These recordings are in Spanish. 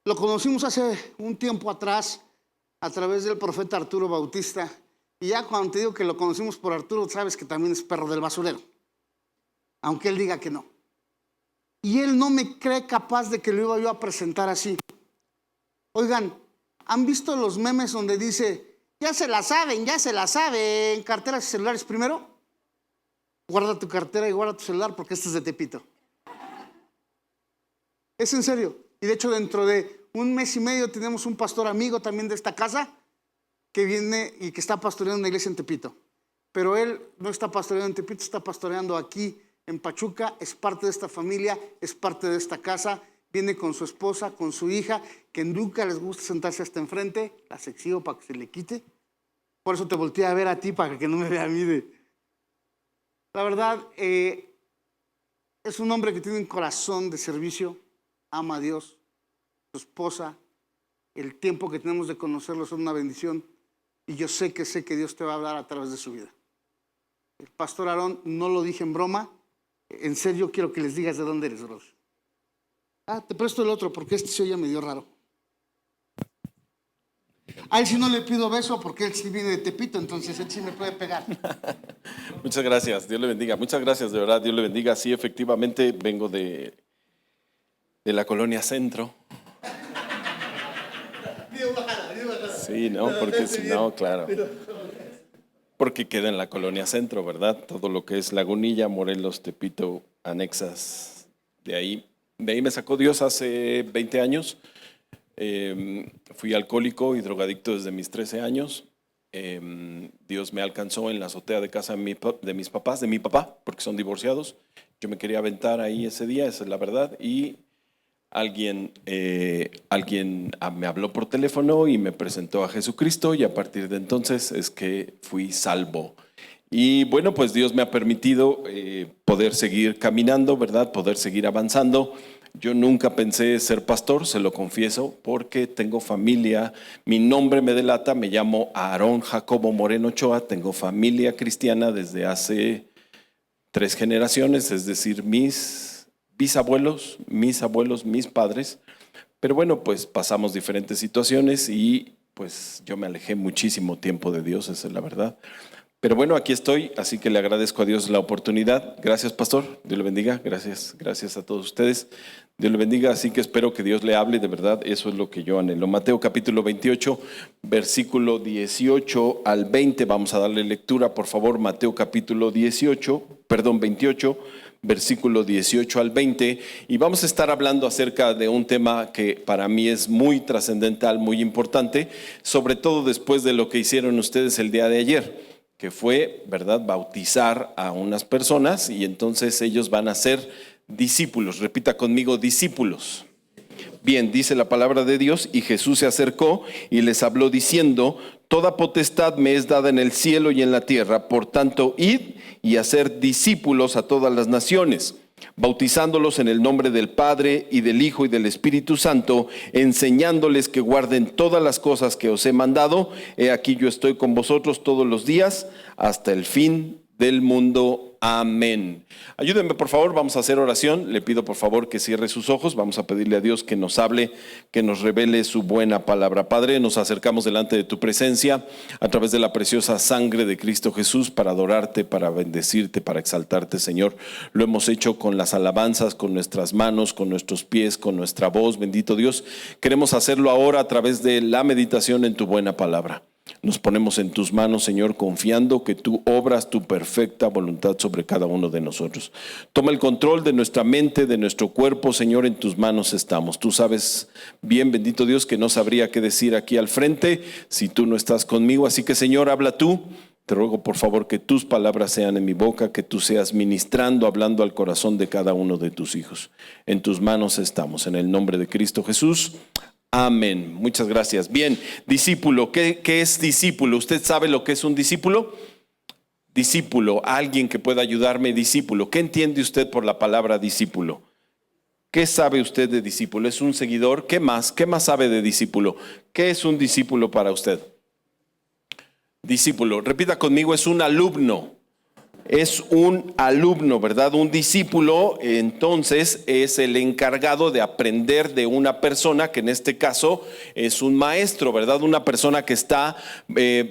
Lo conocimos hace un tiempo atrás a través del profeta Arturo Bautista. Y ya cuando te digo que lo conocimos por Arturo, sabes que también es perro del basurero, aunque él diga que no. Y él no me cree capaz de que lo iba yo a presentar así. Oigan, ¿han visto los memes donde dice, ya se la saben, carteras y celulares primero? Guarda tu cartera y guarda tu celular porque este es de Tepito. Es en serio. Y de hecho dentro de un mes y medio tenemos un pastor amigo también de esta casa que viene y que está pastoreando una iglesia en Tepito. Pero él no está pastoreando en Tepito, está pastoreando aquí en Pachuca, es parte de esta familia, es parte de esta casa, viene con su esposa, con su hija, que nunca les gusta sentarse hasta enfrente, las exhibo para que se le quite. Por eso te volteé a ver a ti, para que no me vea a mí. La verdad, es un hombre que tiene un corazón de servicio, ama a Dios, su esposa, el tiempo que tenemos de conocerlo es una bendición. Y yo sé que Dios te va a hablar a través de su vida. El pastor Aarón, no lo dije en broma, en serio quiero que les digas de dónde eres, bro. Te presto el otro porque este se oye medio raro. A él sí no le pido beso porque él sí viene de Tepito, entonces él sí me puede pegar. Muchas gracias, Dios le bendiga. Muchas gracias, de verdad, Dios le bendiga. Sí, efectivamente, vengo de la colonia Centro. Sí, ¿no? Porque si no, claro. Porque queda en la colonia Centro, ¿verdad? Todo lo que es Lagunilla, Morelos, Tepito, anexas. De ahí me sacó Dios hace 20 años. Fui alcohólico y drogadicto desde mis 13 años. Dios me alcanzó en la azotea de casa de mis papás, de mi papá, porque son divorciados. Yo me quería aventar ahí ese día, esa es la verdad, y alguien me habló por teléfono y me presentó a Jesucristo, y a partir de entonces es que fui salvo. Y bueno, pues Dios me ha permitido poder seguir caminando, ¿verdad? Poder seguir avanzando. Yo nunca pensé ser pastor, se lo confieso, porque tengo familia, mi nombre me delata, me llamo Aarón Jacobo Moreno Ochoa, tengo familia cristiana desde hace 3 generaciones, es decir, mis bisabuelos, mis abuelos, mis padres. Pero bueno, pues pasamos diferentes situaciones y pues yo me alejé muchísimo tiempo de Dios, esa es la verdad. Pero bueno, aquí estoy, así que le agradezco a Dios la oportunidad. Gracias, pastor. Dios le bendiga. Gracias a todos ustedes. Dios le bendiga, así que espero que Dios le hable, de verdad, eso es lo que yo anhelo. Mateo capítulo 28, versículo 18 al 20, vamos a darle lectura, por favor. Mateo capítulo 28, versículo 18 al 20, y vamos a estar hablando acerca de un tema que para mí es muy trascendental, muy importante, sobre todo después de lo que hicieron ustedes el día de ayer, que fue, ¿verdad?, bautizar a unas personas, y entonces ellos van a ser discípulos. Repita conmigo, discípulos. Bien, dice la palabra de Dios, y Jesús se acercó y les habló diciendo: toda potestad me es dada en el cielo y en la tierra, por tanto, id y hacer discípulos a todas las naciones, bautizándolos en el nombre del Padre y del Hijo y del Espíritu Santo, enseñándoles que guarden todas las cosas que os he mandado. He aquí yo estoy con vosotros todos los días hasta el fin del mundo. Amén. Ayúdenme, por favor, vamos a hacer oración. Le pido por favor que cierre sus ojos. Vamos a pedirle a Dios que nos hable, que nos revele su buena palabra. Padre, nos acercamos delante de tu presencia a través de la preciosa sangre de Cristo Jesús para adorarte, para bendecirte, para exaltarte, Señor. Lo hemos hecho con las alabanzas, con nuestras manos, con nuestros pies, con nuestra voz. Bendito Dios, queremos hacerlo ahora a través de la meditación en tu buena palabra. Nos ponemos en tus manos, Señor, confiando que tú obras tu perfecta voluntad sobre cada uno de nosotros. Toma el control de nuestra mente, de nuestro cuerpo, Señor, en tus manos estamos. Tú sabes bien, bendito Dios, que no sabría qué decir aquí al frente si tú no estás conmigo. Así que, Señor, habla tú. Te ruego, por favor, que tus palabras sean en mi boca, que tú seas ministrando, hablando al corazón de cada uno de tus hijos. En tus manos estamos, en el nombre de Cristo Jesús. Amén. Muchas gracias. Bien, discípulo. ¿Qué es discípulo? ¿Usted sabe lo que es un discípulo? Discípulo, alguien que pueda ayudarme, discípulo. ¿Qué entiende usted por la palabra discípulo? ¿Qué sabe usted de discípulo? ¿Es un seguidor? ¿Qué más? ¿Qué más sabe de discípulo? ¿Qué es un discípulo para usted? Discípulo, repita conmigo, es un alumno. es un alumno, ¿verdad? Un discípulo, entonces, es el encargado de aprender de una persona, que en este caso es un maestro, ¿verdad? Una persona que está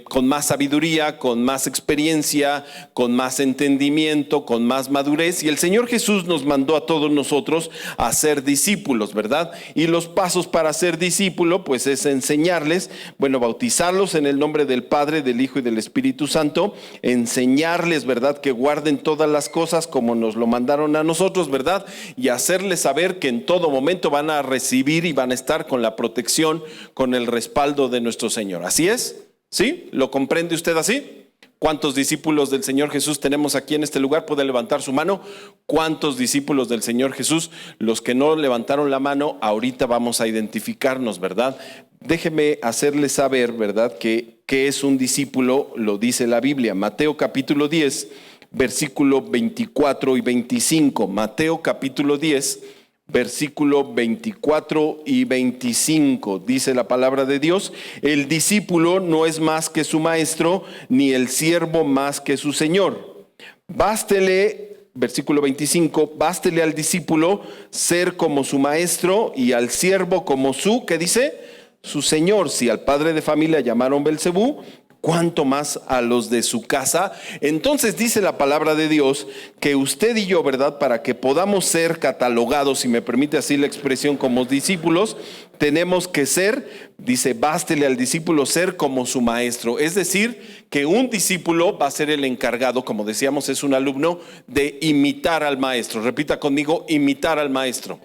con más sabiduría, con más experiencia, con más entendimiento, con más madurez. Y el Señor Jesús nos mandó a todos nosotros a ser discípulos, ¿verdad? Y los pasos para ser discípulo, pues es enseñarles, bueno, bautizarlos en el nombre del Padre, del Hijo y del Espíritu Santo, enseñarles, ¿verdad?, que guarden todas las cosas como nos lo mandaron a nosotros, ¿verdad? Y hacerles saber que en todo momento van a recibir y van a estar con la protección, con el respaldo de nuestro Señor. ¿Así es? ¿Sí? ¿Lo comprende usted así? ¿Cuántos discípulos del Señor Jesús tenemos aquí en este lugar? ¿Puede levantar su mano? ¿Cuántos discípulos del Señor Jesús? Los que no levantaron la mano, ahorita vamos a identificarnos, ¿verdad? Déjeme hacerles saber, ¿verdad?, que es un discípulo, lo dice la Biblia. Mateo capítulo 10, versículo 24 y 25. Mateo capítulo 10, versículo 24 y 25, dice la palabra de Dios: el discípulo no es más que su maestro, ni el siervo más que su señor. Bástele, versículo 25, bástele al discípulo ser como su maestro y al siervo como su, ¿qué dice? Su señor. Si al padre de familia llamaron Belcebú, cuánto más a los de su casa. Entonces dice la palabra de Dios que usted y yo, ¿verdad?, para que podamos ser catalogados, si me permite así la expresión, como discípulos, tenemos que ser, dice, bástele al discípulo ser como su maestro. Es decir, que un discípulo va a ser el encargado, como decíamos, es un alumno, de imitar al maestro. Repita conmigo: imitar al maestro.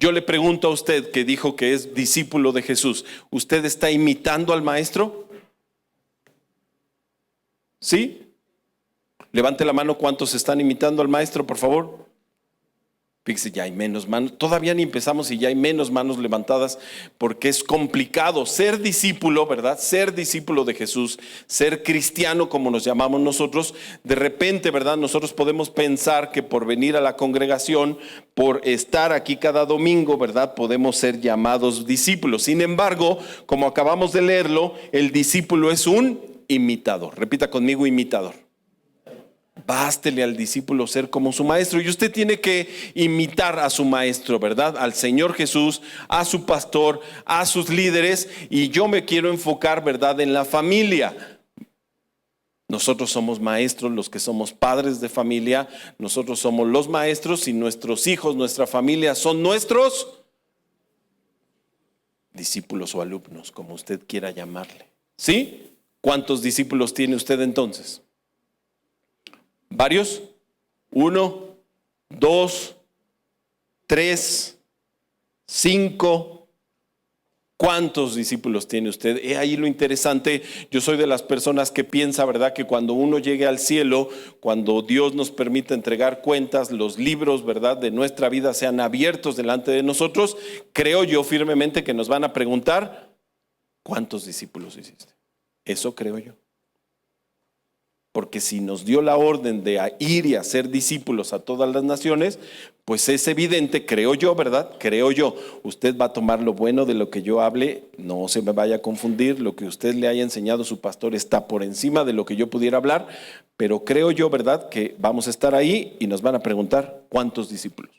Yo le pregunto a usted, que dijo que es discípulo de Jesús, ¿usted está imitando al maestro? ¿Sí? Levante la mano, ¿cuántos están imitando al maestro, por favor? Fíjese, ya hay menos manos. Todavía ni empezamos y ya hay menos manos levantadas, porque es complicado ser discípulo, ¿verdad? Ser discípulo de Jesús, ser cristiano como nos llamamos nosotros. De repente, ¿verdad?, nosotros podemos pensar que por venir a la congregación, por estar aquí cada domingo, ¿verdad?, podemos ser llamados discípulos. Sin embargo, como acabamos de leerlo, el discípulo es un imitador. Repita conmigo: imitador. Bástele al discípulo ser como su maestro. Y usted tiene que imitar a su maestro, ¿verdad? Al Señor Jesús, a su pastor, a sus líderes. Y yo me quiero enfocar, ¿verdad?, en la familia. Nosotros somos maestros, los que somos padres de familia. Nosotros somos los maestros, y nuestros hijos, nuestra familia, son nuestros discípulos o alumnos, como usted quiera llamarle. ¿Sí? ¿Cuántos discípulos tiene usted entonces? ¿Varios? 1, 2, 3, 5. ¿Cuántos discípulos tiene usted? He ahí lo interesante. Yo soy de las personas que piensa, ¿verdad?, que cuando uno llegue al cielo, cuando Dios nos permita entregar cuentas, los libros, ¿verdad?, de nuestra vida sean abiertos delante de nosotros, creo yo firmemente que nos van a preguntar: ¿cuántos discípulos hiciste? Eso creo yo. Porque si nos dio la orden de ir y hacer discípulos a todas las naciones, pues es evidente, creo yo, ¿verdad? Creo yo. Usted va a tomar lo bueno de lo que yo hable, no se me vaya a confundir. Lo que usted le haya enseñado a su pastor está por encima de lo que yo pudiera hablar, pero creo yo, ¿verdad?, que vamos a estar ahí y nos van a preguntar: ¿cuántos discípulos?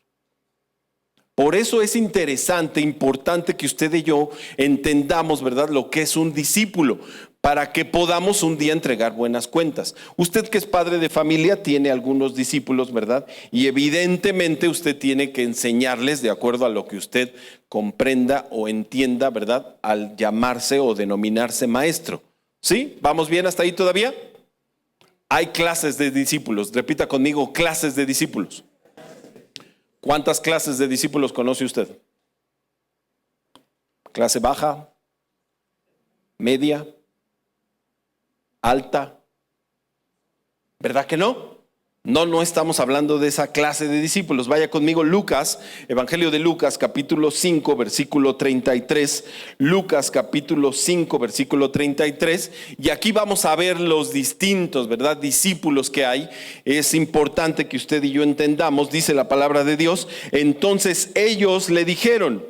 Por eso es interesante, importante que usted y yo entendamos, ¿verdad?, lo que es un discípulo, para que podamos un día entregar buenas cuentas. Usted, que es padre de familia, tiene algunos discípulos, ¿verdad? Y evidentemente usted tiene que enseñarles de acuerdo a lo que usted comprenda o entienda, ¿verdad?, al llamarse o denominarse maestro. ¿Sí? ¿Vamos bien hasta ahí todavía? Hay clases de discípulos. Repita conmigo: clases de discípulos. ¿Cuántas clases de discípulos conoce usted? ¿Clase baja? ¿Media? ¿Alta? ¿Verdad que no? No estamos hablando de esa clase de discípulos. Vaya conmigo, Lucas, Evangelio de Lucas, capítulo 5, versículo 33. Lucas, capítulo 5, versículo 33. Y aquí vamos a ver los distintos, ¿verdad?, discípulos que hay. Es importante que usted y yo entendamos, dice la palabra de Dios. Entonces ellos le dijeron: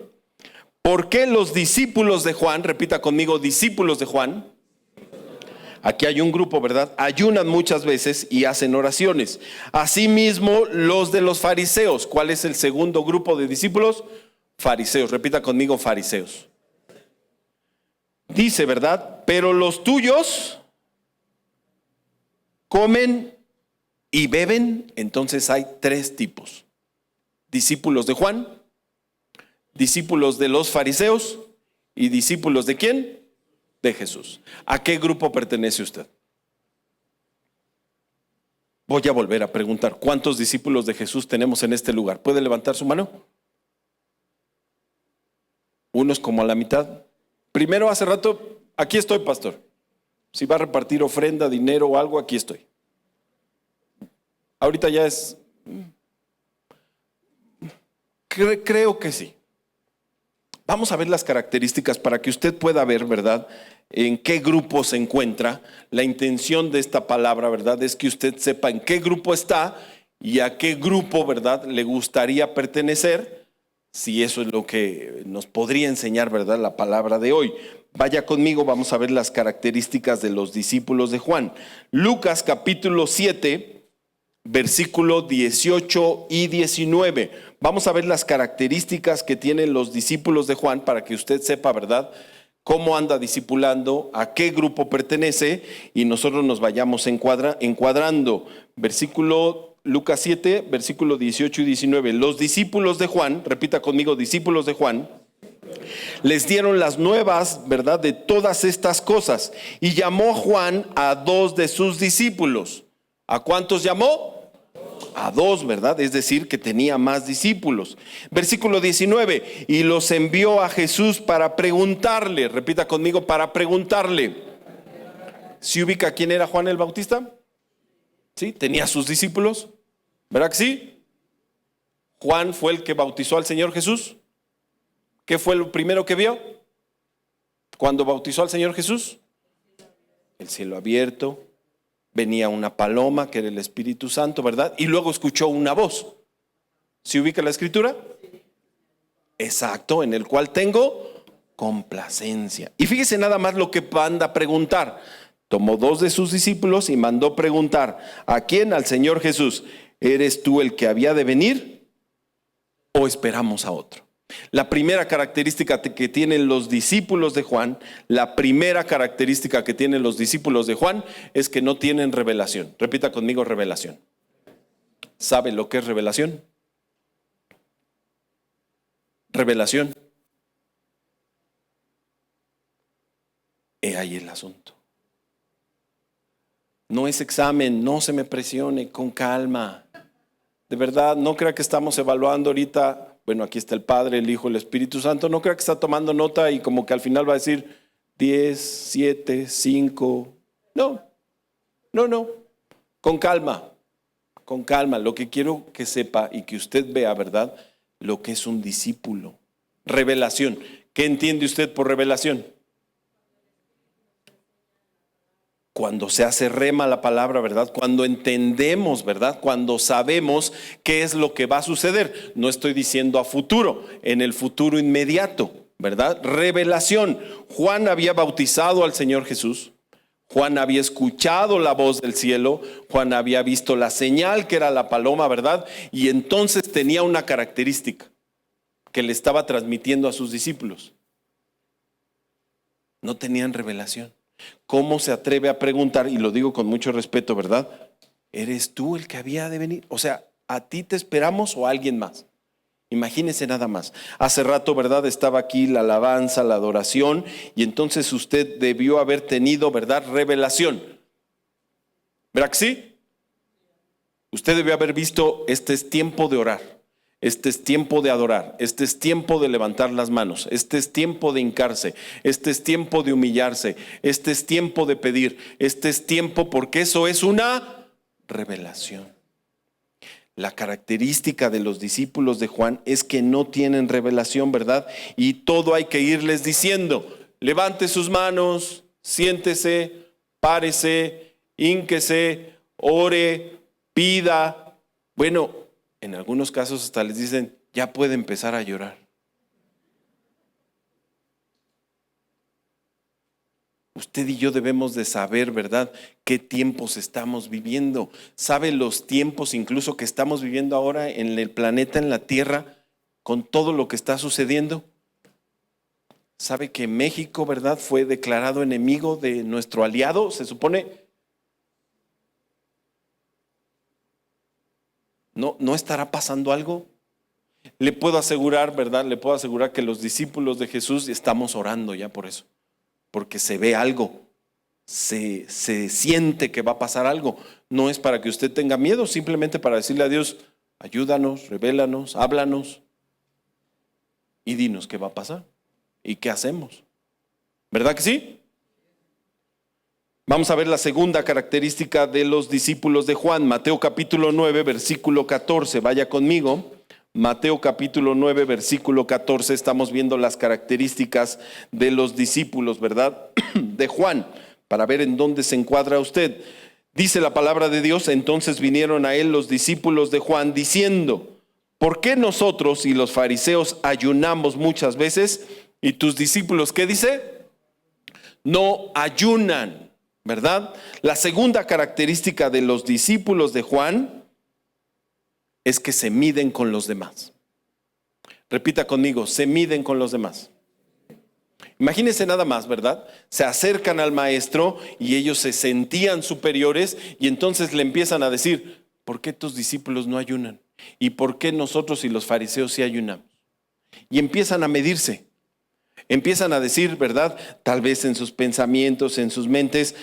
¿por qué los discípulos de Juan, repita conmigo, discípulos de Juan, Aquí hay un grupo, ¿verdad? Ayunan muchas veces y hacen oraciones. Asimismo, los de los fariseos. ¿Cuál es el segundo grupo de discípulos? Fariseos. Repita conmigo, fariseos. Dice, ¿verdad? Pero los tuyos comen y beben. Entonces hay tres tipos: discípulos de Juan, discípulos de los fariseos y discípulos ¿de quién? De Jesús. ¿A qué grupo pertenece usted? Voy a volver a preguntar: ¿cuántos discípulos de Jesús tenemos en este lugar? ¿Puede levantar su mano? Unos como a la mitad. Primero, hace rato, aquí estoy, pastor. Si va a repartir ofrenda, dinero o algo, aquí estoy. Ahorita ya es... Creo que sí. Vamos a ver las características para que usted pueda ver, ¿verdad?, en qué grupo se encuentra. La intención de esta palabra, ¿verdad?, es que usted sepa en qué grupo está y a qué grupo, ¿verdad?, le gustaría pertenecer, si eso es lo que nos podría enseñar, ¿verdad?, la palabra de hoy. Vaya conmigo, vamos a ver las características de los discípulos de Juan. Lucas capítulo 7, versículo 18 y 19. Vamos a ver las características que tienen los discípulos de Juan para que usted sepa, ¿verdad?, cómo anda discipulando, a qué grupo pertenece y nosotros nos vayamos encuadrando. Lucas 7, versículo 18 y 19. Los discípulos de Juan, repita conmigo, discípulos de Juan, les dieron las nuevas, ¿verdad?, de todas estas cosas, y llamó Juan a dos de sus discípulos. ¿A cuántos llamó? A dos, ¿verdad? Es decir, que tenía más discípulos. Versículo 19, y los envió a Jesús para preguntarle, repita conmigo, para preguntarle. ¿Se ubica quién era Juan el Bautista? ¿Sí? ¿Tenía sus discípulos? ¿Verdad que sí? Juan fue el que bautizó al Señor Jesús. ¿Qué fue lo primero que vio cuando bautizó al Señor Jesús? El cielo abierto. Venía una paloma que era el Espíritu Santo, ¿verdad? Y luego escuchó una voz. ¿Se ubica la escritura? Exacto, en el cual tengo complacencia. Y fíjese nada más lo que manda a preguntar. Tomó dos de sus discípulos y mandó preguntar: ¿a quién? Al Señor Jesús. ¿Eres tú el que había de venir o esperamos a otro? La primera característica que tienen los discípulos de Juan, es que no tienen revelación. Repita conmigo, revelación. ¿Sabe lo que es revelación? Revelación. He ahí el asunto. No es examen, no se me presione, con calma. De verdad, no crea que estamos evaluando ahorita. Bueno, aquí está el Padre, el Hijo, el Espíritu Santo. No crea que está tomando nota y como que al final va a decir 10, 7, 5. No. Con calma. Lo que quiero que sepa y que usted vea, ¿verdad?, lo que es un discípulo. Revelación. ¿Qué entiende usted por revelación? Cuando se hace rema la palabra, ¿verdad? Cuando entendemos, ¿verdad? Cuando sabemos qué es lo que va a suceder. No estoy diciendo a futuro, en el futuro inmediato, ¿verdad? Revelación. Juan había bautizado al Señor Jesús. Juan había escuchado la voz del cielo. Juan había visto la señal que era la paloma, ¿verdad? Y entonces tenía una característica que le estaba transmitiendo a sus discípulos. No tenían revelación. ¿Cómo se atreve a preguntar? Y lo digo con mucho respeto, ¿verdad? ¿Eres tú el que había de venir? O sea, ¿a ti te esperamos o a alguien más? Imagínese nada más. Hace rato, ¿verdad?, estaba aquí la alabanza, la adoración, y entonces usted debió haber tenido, ¿verdad?, revelación. ¿Verdad que sí? Usted debió haber visto: este es tiempo de orar. Este es tiempo de adorar, este es tiempo de levantar las manos, este es tiempo de hincarse, este es tiempo de humillarse, este es tiempo de pedir, este es tiempo, porque eso es una revelación. La característica de los discípulos de Juan es que no tienen revelación, ¿verdad? Y todo hay que irles diciendo: levante sus manos, siéntese, párese, hínquese, ore, pida. Bueno, en algunos casos hasta les dicen: ya puede empezar a llorar. Usted y yo debemos de saber, ¿verdad?, qué tiempos estamos viviendo. ¿Sabe los tiempos incluso que estamos viviendo ahora en el planeta, en la Tierra, con todo lo que está sucediendo? ¿Sabe que México, verdad, fue declarado enemigo de nuestro aliado? Se supone. ¿No estará pasando algo? Le puedo asegurar, ¿verdad? Le puedo asegurar que los discípulos de Jesús estamos orando ya por eso. Porque se ve algo, se siente que va a pasar algo. No es para que usted tenga miedo, simplemente para decirle a Dios, ayúdanos, revélanos, háblanos y dinos qué va a pasar y qué hacemos. ¿Verdad que sí? Vamos a ver la segunda característica de los discípulos de Juan, Mateo capítulo 9, versículo 14. Vaya conmigo. Mateo capítulo 9, versículo 14, estamos viendo las características de los discípulos, ¿verdad?, de Juan, para ver en dónde se encuadra usted. Dice la palabra de Dios: entonces vinieron a él los discípulos de Juan diciendo, ¿por qué nosotros y los fariseos ayunamos muchas veces y tus discípulos, qué dice? No ayunan, ¿verdad? La segunda característica de los discípulos de Juan es que se miden con los demás. Repita conmigo, se miden con los demás. Imagínense nada más, ¿verdad? Se acercan al maestro y ellos se sentían superiores y entonces le empiezan a decir, ¿por qué tus discípulos no ayunan? ¿Y por qué nosotros y los fariseos sí ayunamos? Y empiezan a medirse. Empiezan a decir, ¿verdad? Tal vez en sus pensamientos, en sus mentes,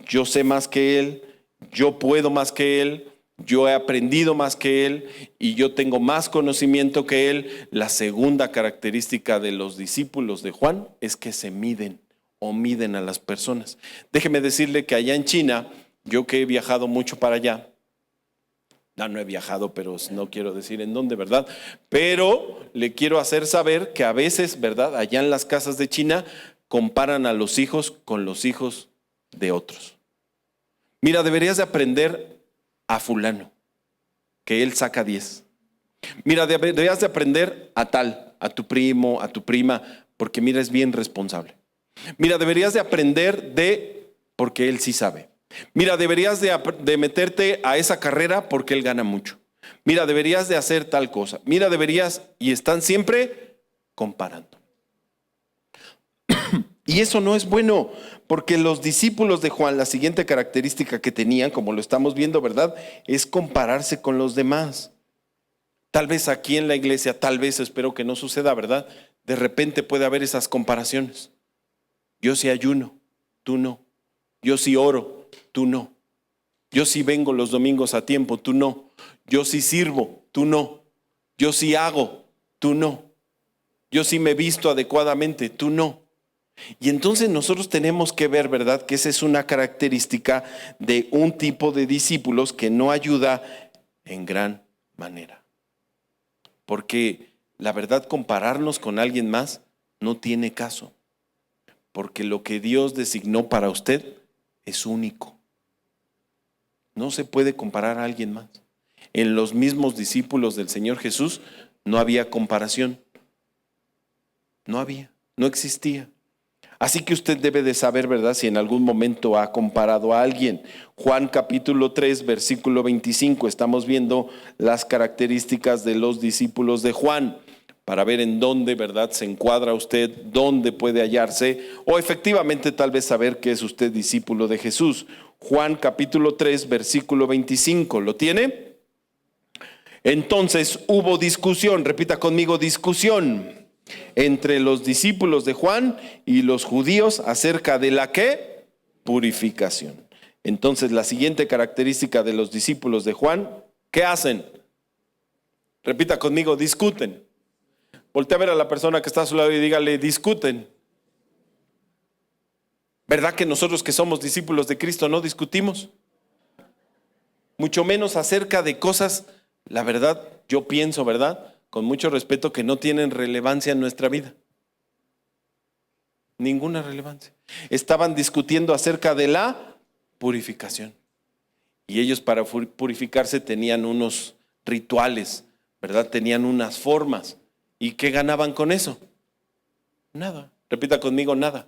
yo sé más que él, yo puedo más que él, yo he aprendido más que él y yo tengo más conocimiento que él. La segunda característica de los discípulos de Juan es que se miden o miden a las personas. Déjeme decirle que allá en China, yo que he viajado mucho para allá, no he viajado, pero no quiero decir en dónde, ¿verdad? Pero le quiero hacer saber que a veces, ¿verdad?, allá en las casas de China comparan a los hijos con los hijos de otros. Mira, deberías de aprender a fulano, que él saca 10. Mira, deberías de aprender a tal, a tu primo, a tu prima, porque mira, es bien responsable. Mira, deberías de aprender porque él sí sabe. Mira, deberías de meterte a esa carrera porque él gana mucho. Mira, deberías de hacer tal cosa. Mira, deberías, y están siempre comparando. Y eso no es bueno, porque los discípulos de Juan, la siguiente característica que tenían, como lo estamos viendo, ¿verdad?, es compararse con los demás. Tal vez aquí en la iglesia, tal vez, espero que no suceda, ¿verdad?, de repente puede haber esas comparaciones. Yo sí ayuno, tú no. Yo sí oro, tú no. Yo sí vengo los domingos a tiempo, tú no. Yo sí sirvo, tú no. Yo sí hago, tú no. Yo sí me visto adecuadamente, tú no. Y entonces nosotros tenemos que ver, ¿verdad?, que esa es una característica de un tipo de discípulos que no ayuda en gran manera. Porque la verdad, compararnos con alguien más no tiene caso. Porque lo que Dios designó para usted es único. No se puede comparar a alguien más. En los mismos discípulos del Señor Jesús no había comparación. No había, no existía. Así que usted debe de saber, ¿verdad?, si en algún momento ha comparado a alguien. Juan capítulo 3, versículo 25, estamos viendo las características de los discípulos de Juan, para ver en dónde, ¿verdad?, se encuadra usted, dónde puede hallarse, o efectivamente tal vez saber que es usted discípulo de Jesús. Juan capítulo 3, versículo 25, ¿lo tiene? Entonces hubo discusión, repita conmigo, discusión entre los discípulos de Juan y los judíos acerca de la ¿qué? Purificación. Entonces la siguiente característica de los discípulos de Juan, ¿qué hacen? Repita conmigo, discuten. Voltea a ver a la persona que está a su lado y dígale, discuten. ¿Verdad que nosotros que somos discípulos de Cristo no discutimos? Mucho menos acerca de cosas, la verdad, yo pienso, ¿verdad?, con mucho respeto, que no tienen relevancia en nuestra vida. Ninguna relevancia. Estaban discutiendo acerca de la purificación. Y ellos para purificarse tenían unos rituales, ¿verdad? Tenían unas formas. ¿Y qué ganaban con eso? Nada. Repita conmigo, nada.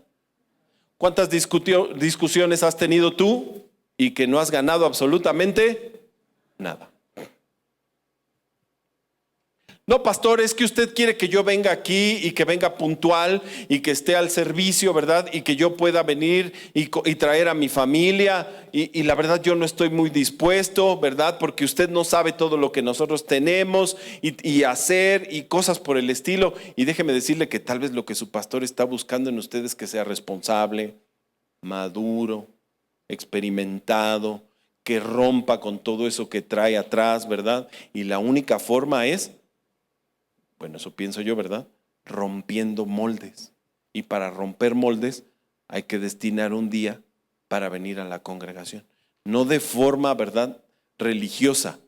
¿Cuántas discusiones has tenido tú y que no has ganado absolutamente nada? No, pastor, es que usted quiere que yo venga aquí y que venga puntual y que esté al servicio, ¿verdad? Y que yo pueda venir y traer a mi familia. Y la verdad yo no estoy muy dispuesto, ¿verdad? Porque usted no sabe todo lo que nosotros tenemos y hacer y cosas por el estilo. Y déjeme decirle que tal vez lo que su pastor está buscando en usted es que sea responsable, maduro, experimentado, que rompa con todo eso que trae atrás, ¿verdad? Y la única forma es, bueno, eso pienso yo, ¿verdad? Rompiendo moldes. Y para romper moldes hay que destinar un día para venir a la congregación. No de forma, ¿verdad?, religiosa,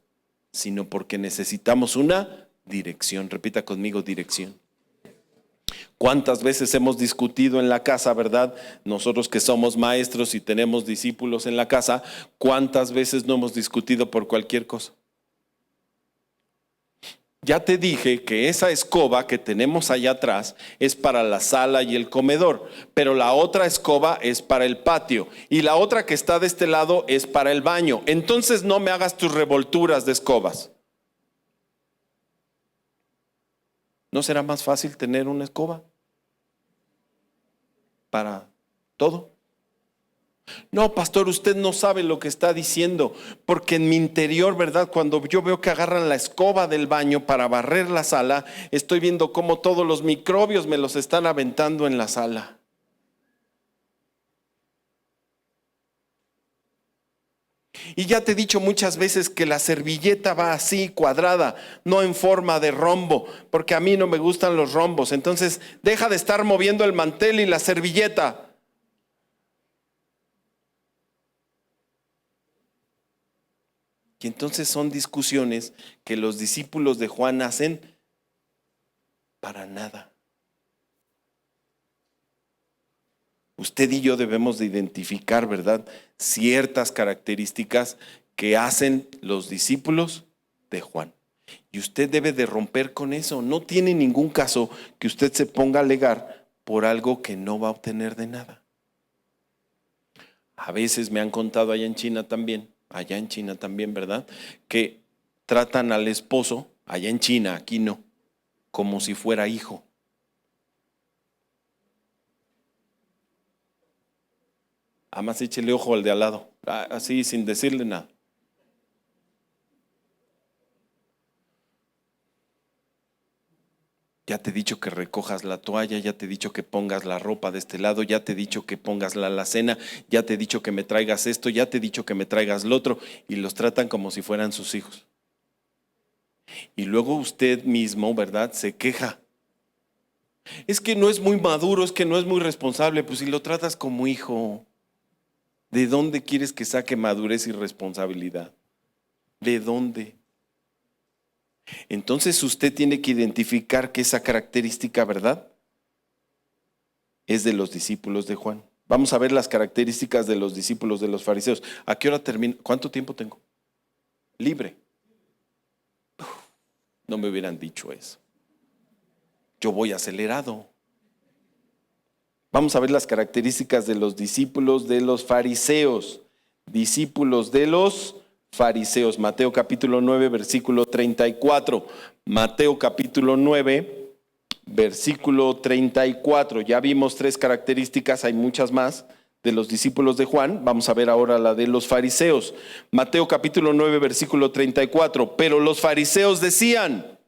sino porque necesitamos una dirección. Repita conmigo, dirección. ¿Cuántas veces hemos discutido en la casa, verdad? Nosotros que somos maestros y tenemos discípulos en la casa, ¿cuántas veces no hemos discutido por cualquier cosa? Ya te dije que esa escoba que tenemos allá atrás es para la sala y el comedor, pero la otra escoba es para el patio y la otra que está de este lado es para el baño. Entonces no me hagas tus revolturas de escobas. ¿No será más fácil tener una escoba para todo? No, pastor, usted no sabe lo que está diciendo, porque en mi interior, ¿verdad? Cuando yo veo que agarran la escoba del baño para barrer la sala, estoy viendo cómo todos los microbios me los están aventando en la sala. Y ya te he dicho muchas veces que la servilleta va así, cuadrada, no en forma de rombo, porque a mí no me gustan los rombos. Entonces, deja de estar moviendo el mantel y la servilleta. Y entonces son discusiones que los discípulos de Juan hacen para nada. Usted y yo debemos de identificar, ¿verdad?, ciertas características que hacen los discípulos de Juan. Y usted debe de romper con eso. No tiene ningún caso que usted se ponga a alegar por algo que no va a obtener de nada. A veces me han contado allá en China también, ¿verdad?, que tratan al esposo, allá en China, aquí no, como si fuera hijo. Además, échele ojo al de al lado, así sin decirle nada. Ya te he dicho que recojas la toalla, ya te he dicho que pongas la ropa de este lado, ya te he dicho que pongas la alacena, ya te he dicho que me traigas esto, ya te he dicho que me traigas lo otro, y los tratan como si fueran sus hijos. Y luego usted mismo, ¿verdad?, se queja. Es que no es muy maduro, es que no es muy responsable. Pues si lo tratas como hijo, ¿de dónde quieres que saque madurez y responsabilidad? ¿De dónde? Entonces usted tiene que identificar que esa característica, ¿verdad?, es de los discípulos de Juan. Vamos a ver las características de los discípulos de los fariseos. ¿A qué hora termina? ¿Cuánto tiempo tengo? Libre. No me hubieran dicho eso. Yo voy acelerado. Vamos a ver las características de los discípulos de los fariseos. Discípulos de los fariseos. Mateo capítulo 9, versículo 34. Mateo capítulo 9, versículo 34. Ya vimos 3 características, hay muchas más de los discípulos de Juan. Vamos a ver ahora la de los fariseos. Mateo capítulo 9, versículo 34. Pero los fariseos decían: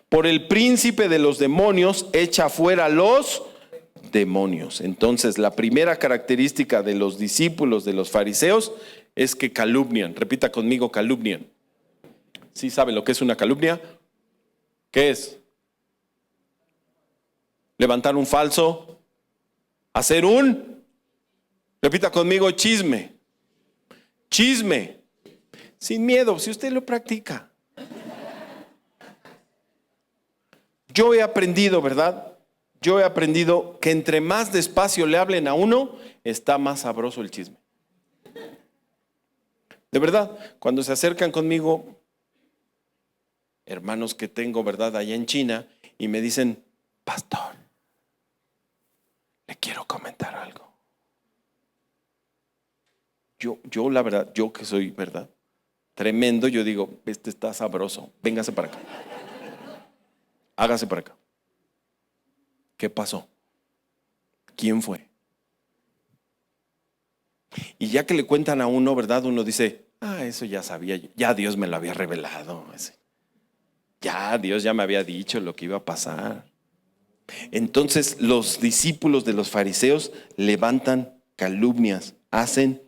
por el príncipe de los demonios, echa fuera los demonios. Entonces, la primera característica de los discípulos de los fariseos es que calumnian. Repita conmigo, calumnian. ¿Sí sabe lo que es una calumnia? ¿Qué es? Levantar un falso, hacer repita conmigo, chisme. Chisme. Sin miedo, si usted lo practica. Yo he aprendido, ¿verdad? Yo he aprendido que entre más despacio le hablen a uno, está más sabroso el chisme. De verdad, cuando se acercan conmigo, hermanos que tengo, ¿verdad?, allá en China, y me dicen: pastor, le quiero comentar algo. Yo la verdad, yo que soy, ¿verdad? Tremendo, yo digo, este está sabroso, véngase para acá. Hágase para acá. ¿Qué pasó? ¿Quién fue? Y ya que le cuentan a uno, ¿verdad? Uno dice, eso ya sabía yo, ya Dios me lo había revelado. Ya Dios ya me había dicho lo que iba a pasar. Entonces los discípulos de los fariseos levantan calumnias, hacen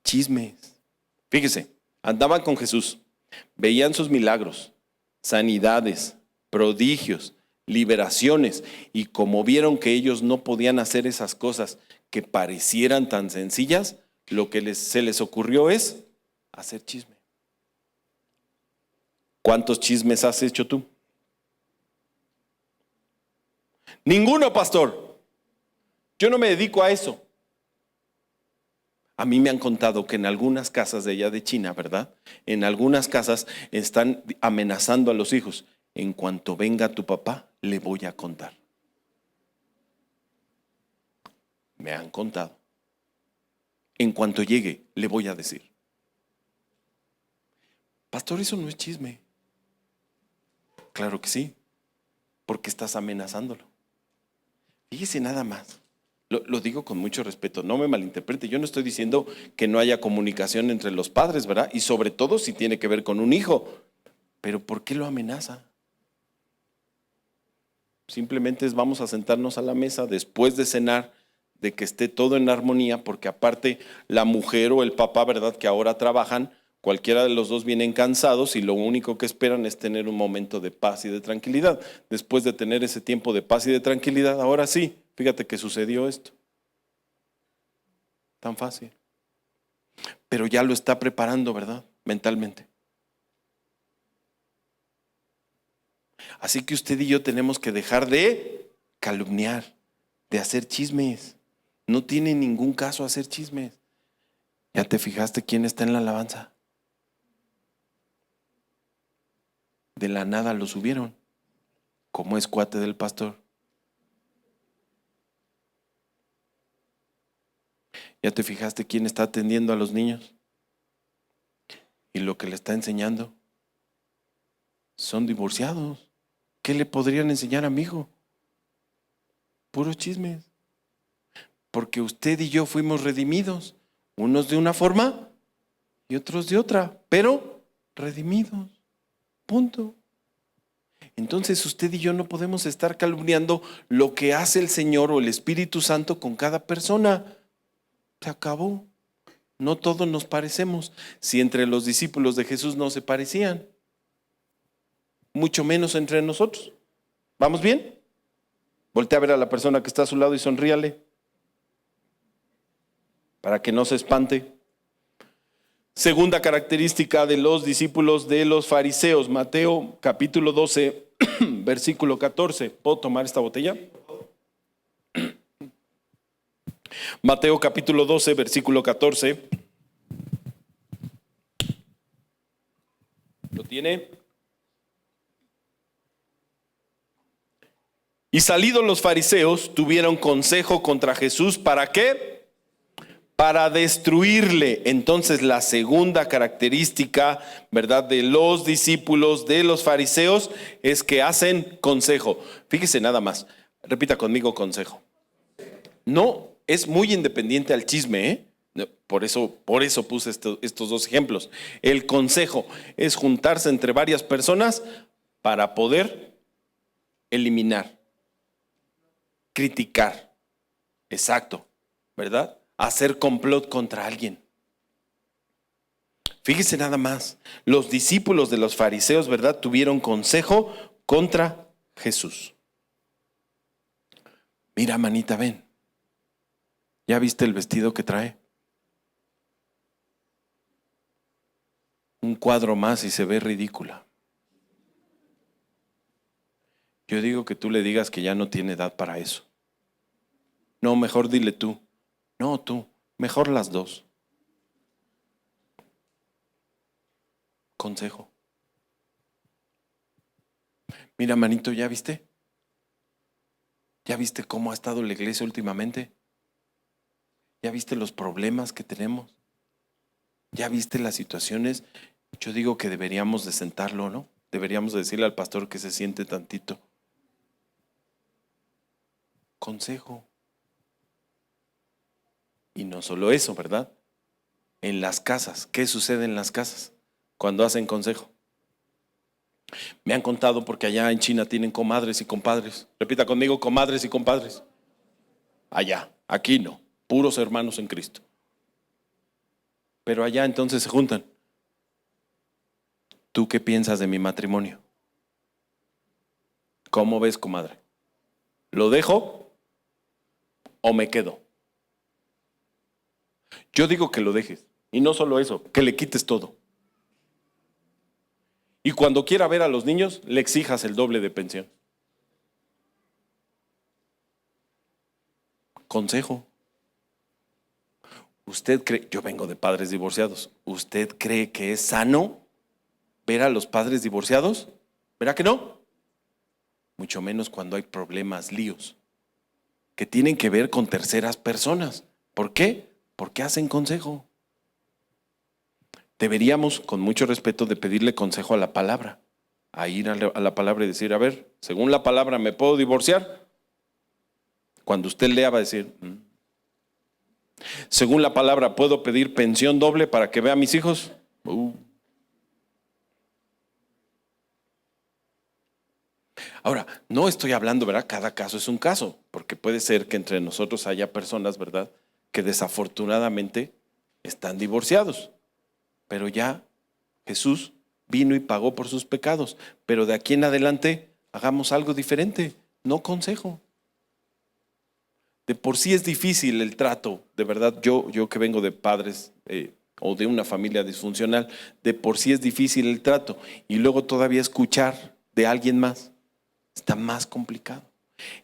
chismes. Fíjese, andaban con Jesús, veían sus milagros, sanidades, prodigios, liberaciones, y como vieron que ellos no podían hacer esas cosas que parecieran tan sencillas, lo que se les ocurrió es hacer chisme. ¿Cuántos chismes has hecho tú? Ninguno, pastor. Yo no me dedico a eso. A mí me han contado que en algunas casas de allá de China, ¿verdad? En algunas casas están amenazando a los hijos. En cuanto venga tu papá, le voy a contar. Me han contado. En cuanto llegue, le voy a decir. Pastor, eso no es chisme. Claro que sí, porque estás amenazándolo. Fíjese nada más. Lo digo con mucho respeto, no me malinterprete. Yo no estoy diciendo que no haya comunicación entre los padres, ¿verdad? Y sobre todo si tiene que ver con un hijo. Pero ¿por qué lo amenaza? Simplemente vamos a sentarnos a la mesa después de cenar, de que esté todo en armonía, porque aparte la mujer o el papá, ¿verdad? Que ahora trabajan, cualquiera de los dos vienen cansados y lo único que esperan es tener un momento de paz y de tranquilidad. Después de tener ese tiempo de paz y de tranquilidad, ahora sí, fíjate que sucedió esto. Tan fácil. Pero ya lo está preparando, ¿verdad? Mentalmente. Así que usted y yo tenemos que dejar de calumniar, de hacer chismes. No tiene ningún caso hacer chismes. ¿Ya te fijaste quién está en la alabanza? De la nada lo subieron. ¿Cómo es cuate del pastor? ¿Ya te fijaste quién está atendiendo a los niños? Y lo que le está enseñando son divorciados. ¿Qué le podrían enseñar a mi hijo? Puros chismes. Porque usted y yo fuimos redimidos. Unos de una forma y otros de otra. Pero redimidos. Punto. Entonces usted y yo no podemos estar calumniando lo que hace el Señor o el Espíritu Santo con cada persona. Se acabó. No todos nos parecemos. Si entre los discípulos de Jesús no se parecían, mucho menos entre nosotros. ¿Vamos bien? Voltea a ver a la persona que está a su lado y sonríale para que no se espante. Segunda característica de los discípulos de los fariseos, Mateo capítulo 12, versículo 14. ¿Puedo tomar esta botella? Mateo capítulo 12, versículo 14. ¿Lo tiene? Y salidos los fariseos, tuvieron consejo contra Jesús. ¿Para qué? Para destruirle. Entonces la segunda característica, ¿verdad?, de los discípulos de los fariseos es que hacen consejo. Fíjese nada más. Repita conmigo: consejo. No es muy independiente al chisme, ¿eh? Por eso puse estos dos ejemplos. El consejo es juntarse entre varias personas para poder eliminar, criticar, exacto, ¿verdad? Hacer complot contra alguien. Fíjese nada más, los discípulos de los fariseos, ¿verdad?, tuvieron consejo contra Jesús. Mira, manita, ven. ¿Ya viste el vestido que trae? Un cuadro más y se ve ridícula. Yo digo que tú le digas que ya no tiene edad para eso. No, mejor dile tú. No, tú. Mejor las dos. Consejo. Mira, manito, ¿ya viste? ¿Ya viste cómo ha estado la iglesia últimamente? ¿Ya viste los problemas que tenemos? ¿Ya viste las situaciones? Yo digo que deberíamos de sentarlo, ¿no? Deberíamos de decirle al pastor que se siente tantito. Consejo. Y no solo eso, ¿verdad? En las casas, ¿qué sucede en las casas cuando hacen consejo? Me han contado porque allá en China tienen comadres y compadres. Repita conmigo, comadres y compadres. Allá, aquí no, puros hermanos en Cristo. Pero allá entonces se juntan. ¿Tú qué piensas de mi matrimonio? ¿Cómo ves, comadre? ¿Lo dejo o me quedo? Yo digo que lo dejes. Y no solo eso, que le quites todo. Y cuando quiera ver a los niños, le exijas el doble de pensión. Consejo. ¿Usted cree? Yo vengo de padres divorciados. ¿Usted cree que es sano ver a los padres divorciados? ¿Verá que no? Mucho menos cuando hay problemas, líos, que tienen que ver con terceras personas. ¿Por qué? Porque hacen consejo. Deberíamos, con mucho respeto, de pedirle consejo a la palabra, a ir a la palabra y decir, a ver, según la palabra, ¿me puedo divorciar? Cuando usted lea va a decir, según la palabra, ¿puedo pedir pensión doble para que vea a mis hijos? Ahora, no estoy hablando, ¿verdad? Cada caso es un caso, porque puede ser que entre nosotros haya personas, ¿verdad?, que desafortunadamente están divorciados. Pero ya Jesús vino y pagó por sus pecados. Pero de aquí en adelante hagamos algo diferente, no consejo. De por sí es difícil el trato, de verdad, yo que vengo de padres o de una familia disfuncional, de por sí es difícil el trato. Y luego todavía escuchar de alguien más, está más complicado.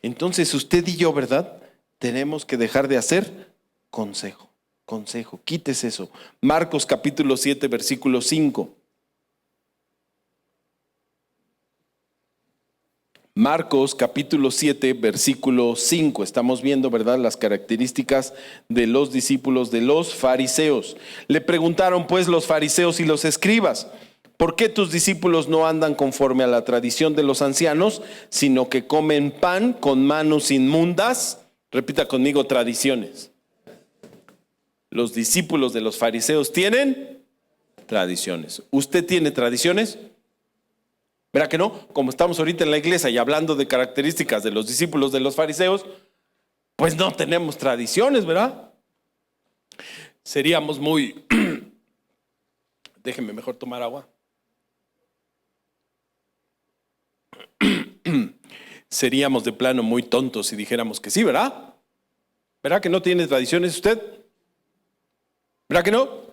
Entonces usted y yo, ¿verdad?, tenemos que dejar de hacer consejo. Consejo, quítese eso. Marcos capítulo 7, versículo 5. Marcos capítulo 7, versículo 5. Estamos viendo, ¿verdad?, las características de los discípulos de los fariseos. Le preguntaron pues los fariseos y los escribas, ¿por qué tus discípulos no andan conforme a la tradición de los ancianos, sino que comen pan con manos inmundas? Repita conmigo, tradiciones. Los discípulos de los fariseos tienen tradiciones. ¿Usted tiene tradiciones? ¿Verá que no? Como estamos ahorita en la iglesia y hablando de características de los discípulos de los fariseos, pues no tenemos tradiciones, ¿verdad? Seríamos muy... Déjenme mejor tomar agua. Seríamos de plano muy tontos si dijéramos que sí, ¿verdad? ¿Verá que no tiene tradiciones usted? ¿Verdad que no?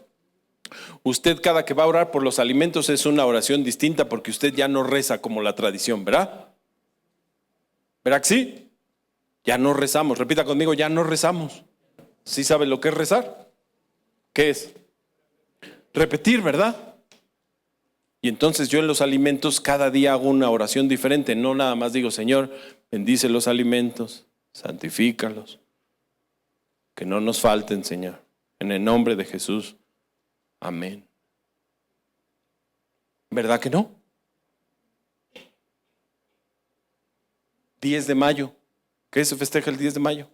Usted cada que va a orar por los alimentos es una oración distinta porque usted ya no reza como la tradición, ¿verdad? ¿Verdad que sí? Ya no rezamos. Repita conmigo, ya no rezamos. ¿Sí sabe lo que es rezar? ¿Qué es? Repetir, ¿verdad? Y entonces yo en los alimentos cada día hago una oración diferente. No nada más digo, Señor, bendice los alimentos, santifícalos, que no nos falten, Señor. En el nombre de Jesús. Amén. ¿Verdad que no? 10 de mayo. ¿Qué se festeja el 10 de mayo?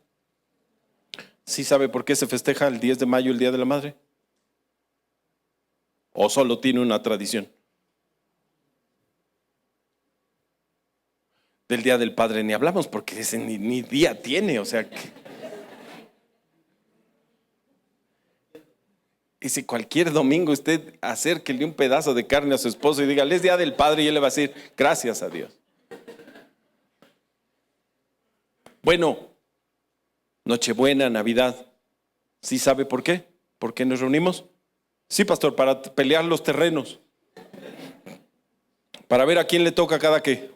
¿Sí sabe por qué se festeja el 10 de mayo, el Día de la Madre? ¿O solo tiene una tradición? Del Día del Padre ni hablamos porque ese ni día tiene, o sea que... Y si cualquier domingo usted acérquele un pedazo de carne a su esposo y dígale, es Día del Padre, y él le va a decir, gracias a Dios. Bueno, Nochebuena, Navidad, ¿sí sabe por qué? ¿Por qué nos reunimos? Sí, pastor, para pelear los terrenos. Para ver a quién le toca cada qué.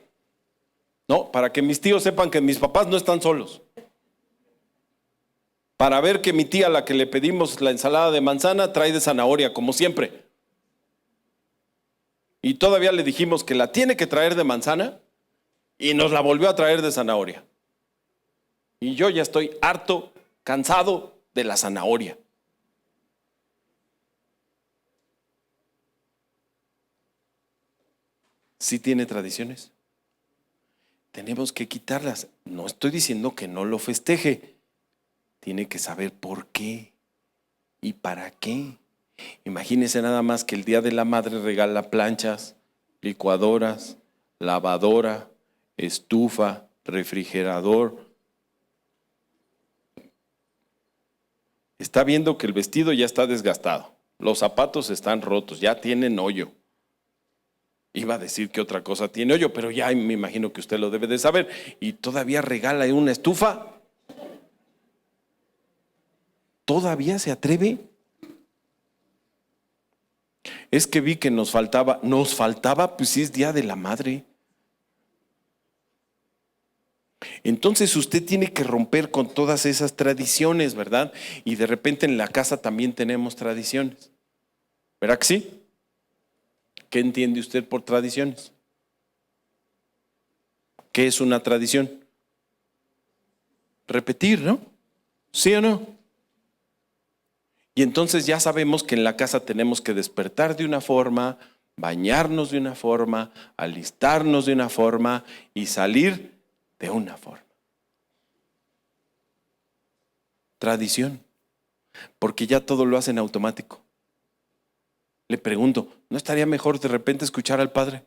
No, para que mis tíos sepan que mis papás no están solos. Para ver que mi tía, a la que le pedimos la ensalada de manzana, trae de zanahoria, como siempre. Y todavía le dijimos que la tiene que traer de manzana y nos la volvió a traer de zanahoria. Y yo ya estoy harto, cansado de la zanahoria. ¿Sí tiene tradiciones? Tenemos que quitarlas. No estoy diciendo que no lo festeje. Tiene que saber por qué y para qué. Imagínense nada más que el Día de la Madre regala planchas, licuadoras, lavadora, estufa, refrigerador. Está viendo que el vestido ya está desgastado, los zapatos están rotos, ya tienen hoyo. Iba a decir que otra cosa tiene hoyo, pero ya me imagino que usted lo debe de saber. Y todavía regala una estufa. ¿Todavía se atreve? Es que vi que nos faltaba, pues sí es Día de la Madre. Entonces usted tiene que romper con todas esas tradiciones, ¿verdad? Y de repente en la casa también tenemos tradiciones. ¿Verdad que sí? ¿Qué entiende usted por tradiciones? ¿Qué es una tradición? Repetir, ¿no? ¿Sí o no? Y entonces ya sabemos que en la casa tenemos que despertar de una forma, bañarnos de una forma, alistarnos de una forma y salir de una forma. Tradición, porque ya todo lo hacen automático. Le pregunto, ¿no estaría mejor de repente escuchar al Padre?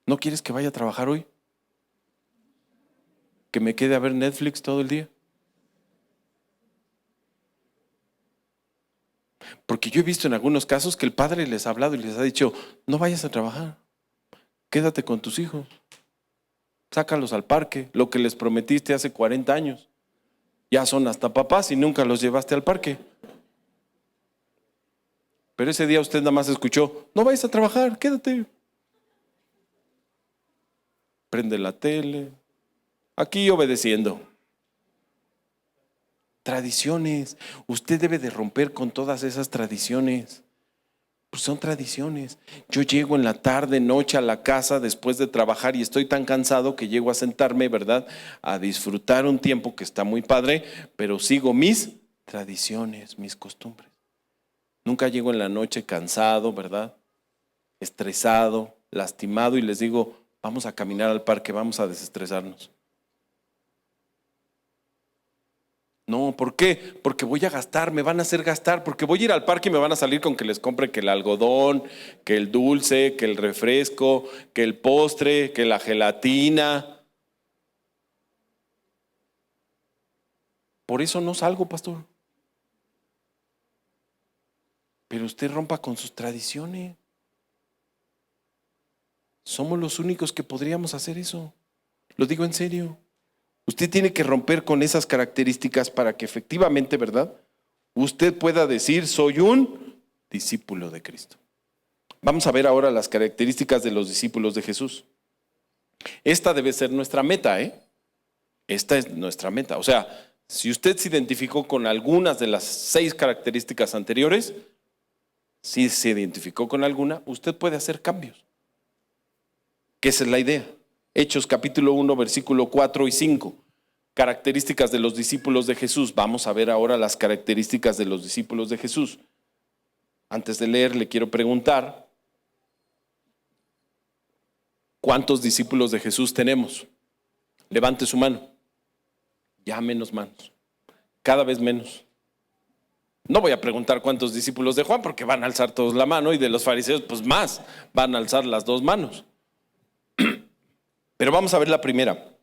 ¿No quieres que vaya a trabajar hoy? ¿Que me quede a ver Netflix todo el día? Porque yo he visto en algunos casos que el Padre les ha hablado y les ha dicho, no vayas a trabajar, quédate con tus hijos, sácalos al parque, lo que les prometiste hace 40 años. Ya son hasta papás y nunca los llevaste al parque. Pero ese día usted nada más escuchó, no vayas a trabajar, quédate. Prende la tele, aquí obedeciendo. Tradiciones, usted debe de romper con todas esas tradiciones. Pues son tradiciones. Yo llego en la tarde, noche a la casa después de trabajar y estoy tan cansado que llego a sentarme, ¿verdad? A disfrutar un tiempo que está muy padre, pero sigo mis tradiciones, mis costumbres. Nunca llego en la noche cansado, ¿verdad? Estresado, lastimado y les digo, vamos a caminar al parque, vamos a desestresarnos. No, ¿por qué? Porque voy a gastar, me van a hacer gastar, porque voy a ir al parque y me van a salir con que les compre que el algodón, que el dulce, que el refresco, que el postre, que la gelatina. Por eso no salgo, pastor. Pero usted rompa con sus tradiciones. Somos los únicos que podríamos hacer eso. Lo digo en serio. Usted tiene que romper con esas características para que efectivamente, ¿verdad? Usted pueda decir, soy un discípulo de Cristo. Vamos a ver ahora las características de los discípulos de Jesús. Esta debe ser nuestra meta, ¿eh? Esta es nuestra meta. O sea, si usted se identificó con algunas de las 6 características anteriores, si se identificó con alguna, usted puede hacer cambios. Que esa es la idea. Hechos capítulo 1, versículo 4 y 5. Características de los discípulos de Jesús. Vamos a ver ahora las características de los discípulos de Jesús. Antes de leer, le quiero preguntar, ¿cuántos discípulos de Jesús tenemos? Levante su mano. Ya menos manos. Cada vez menos. No voy a preguntar cuántos discípulos de Juan, porque van a alzar todos la mano, y de los fariseos, pues más, van a alzar las 2 manos. Pero vamos a ver la primera.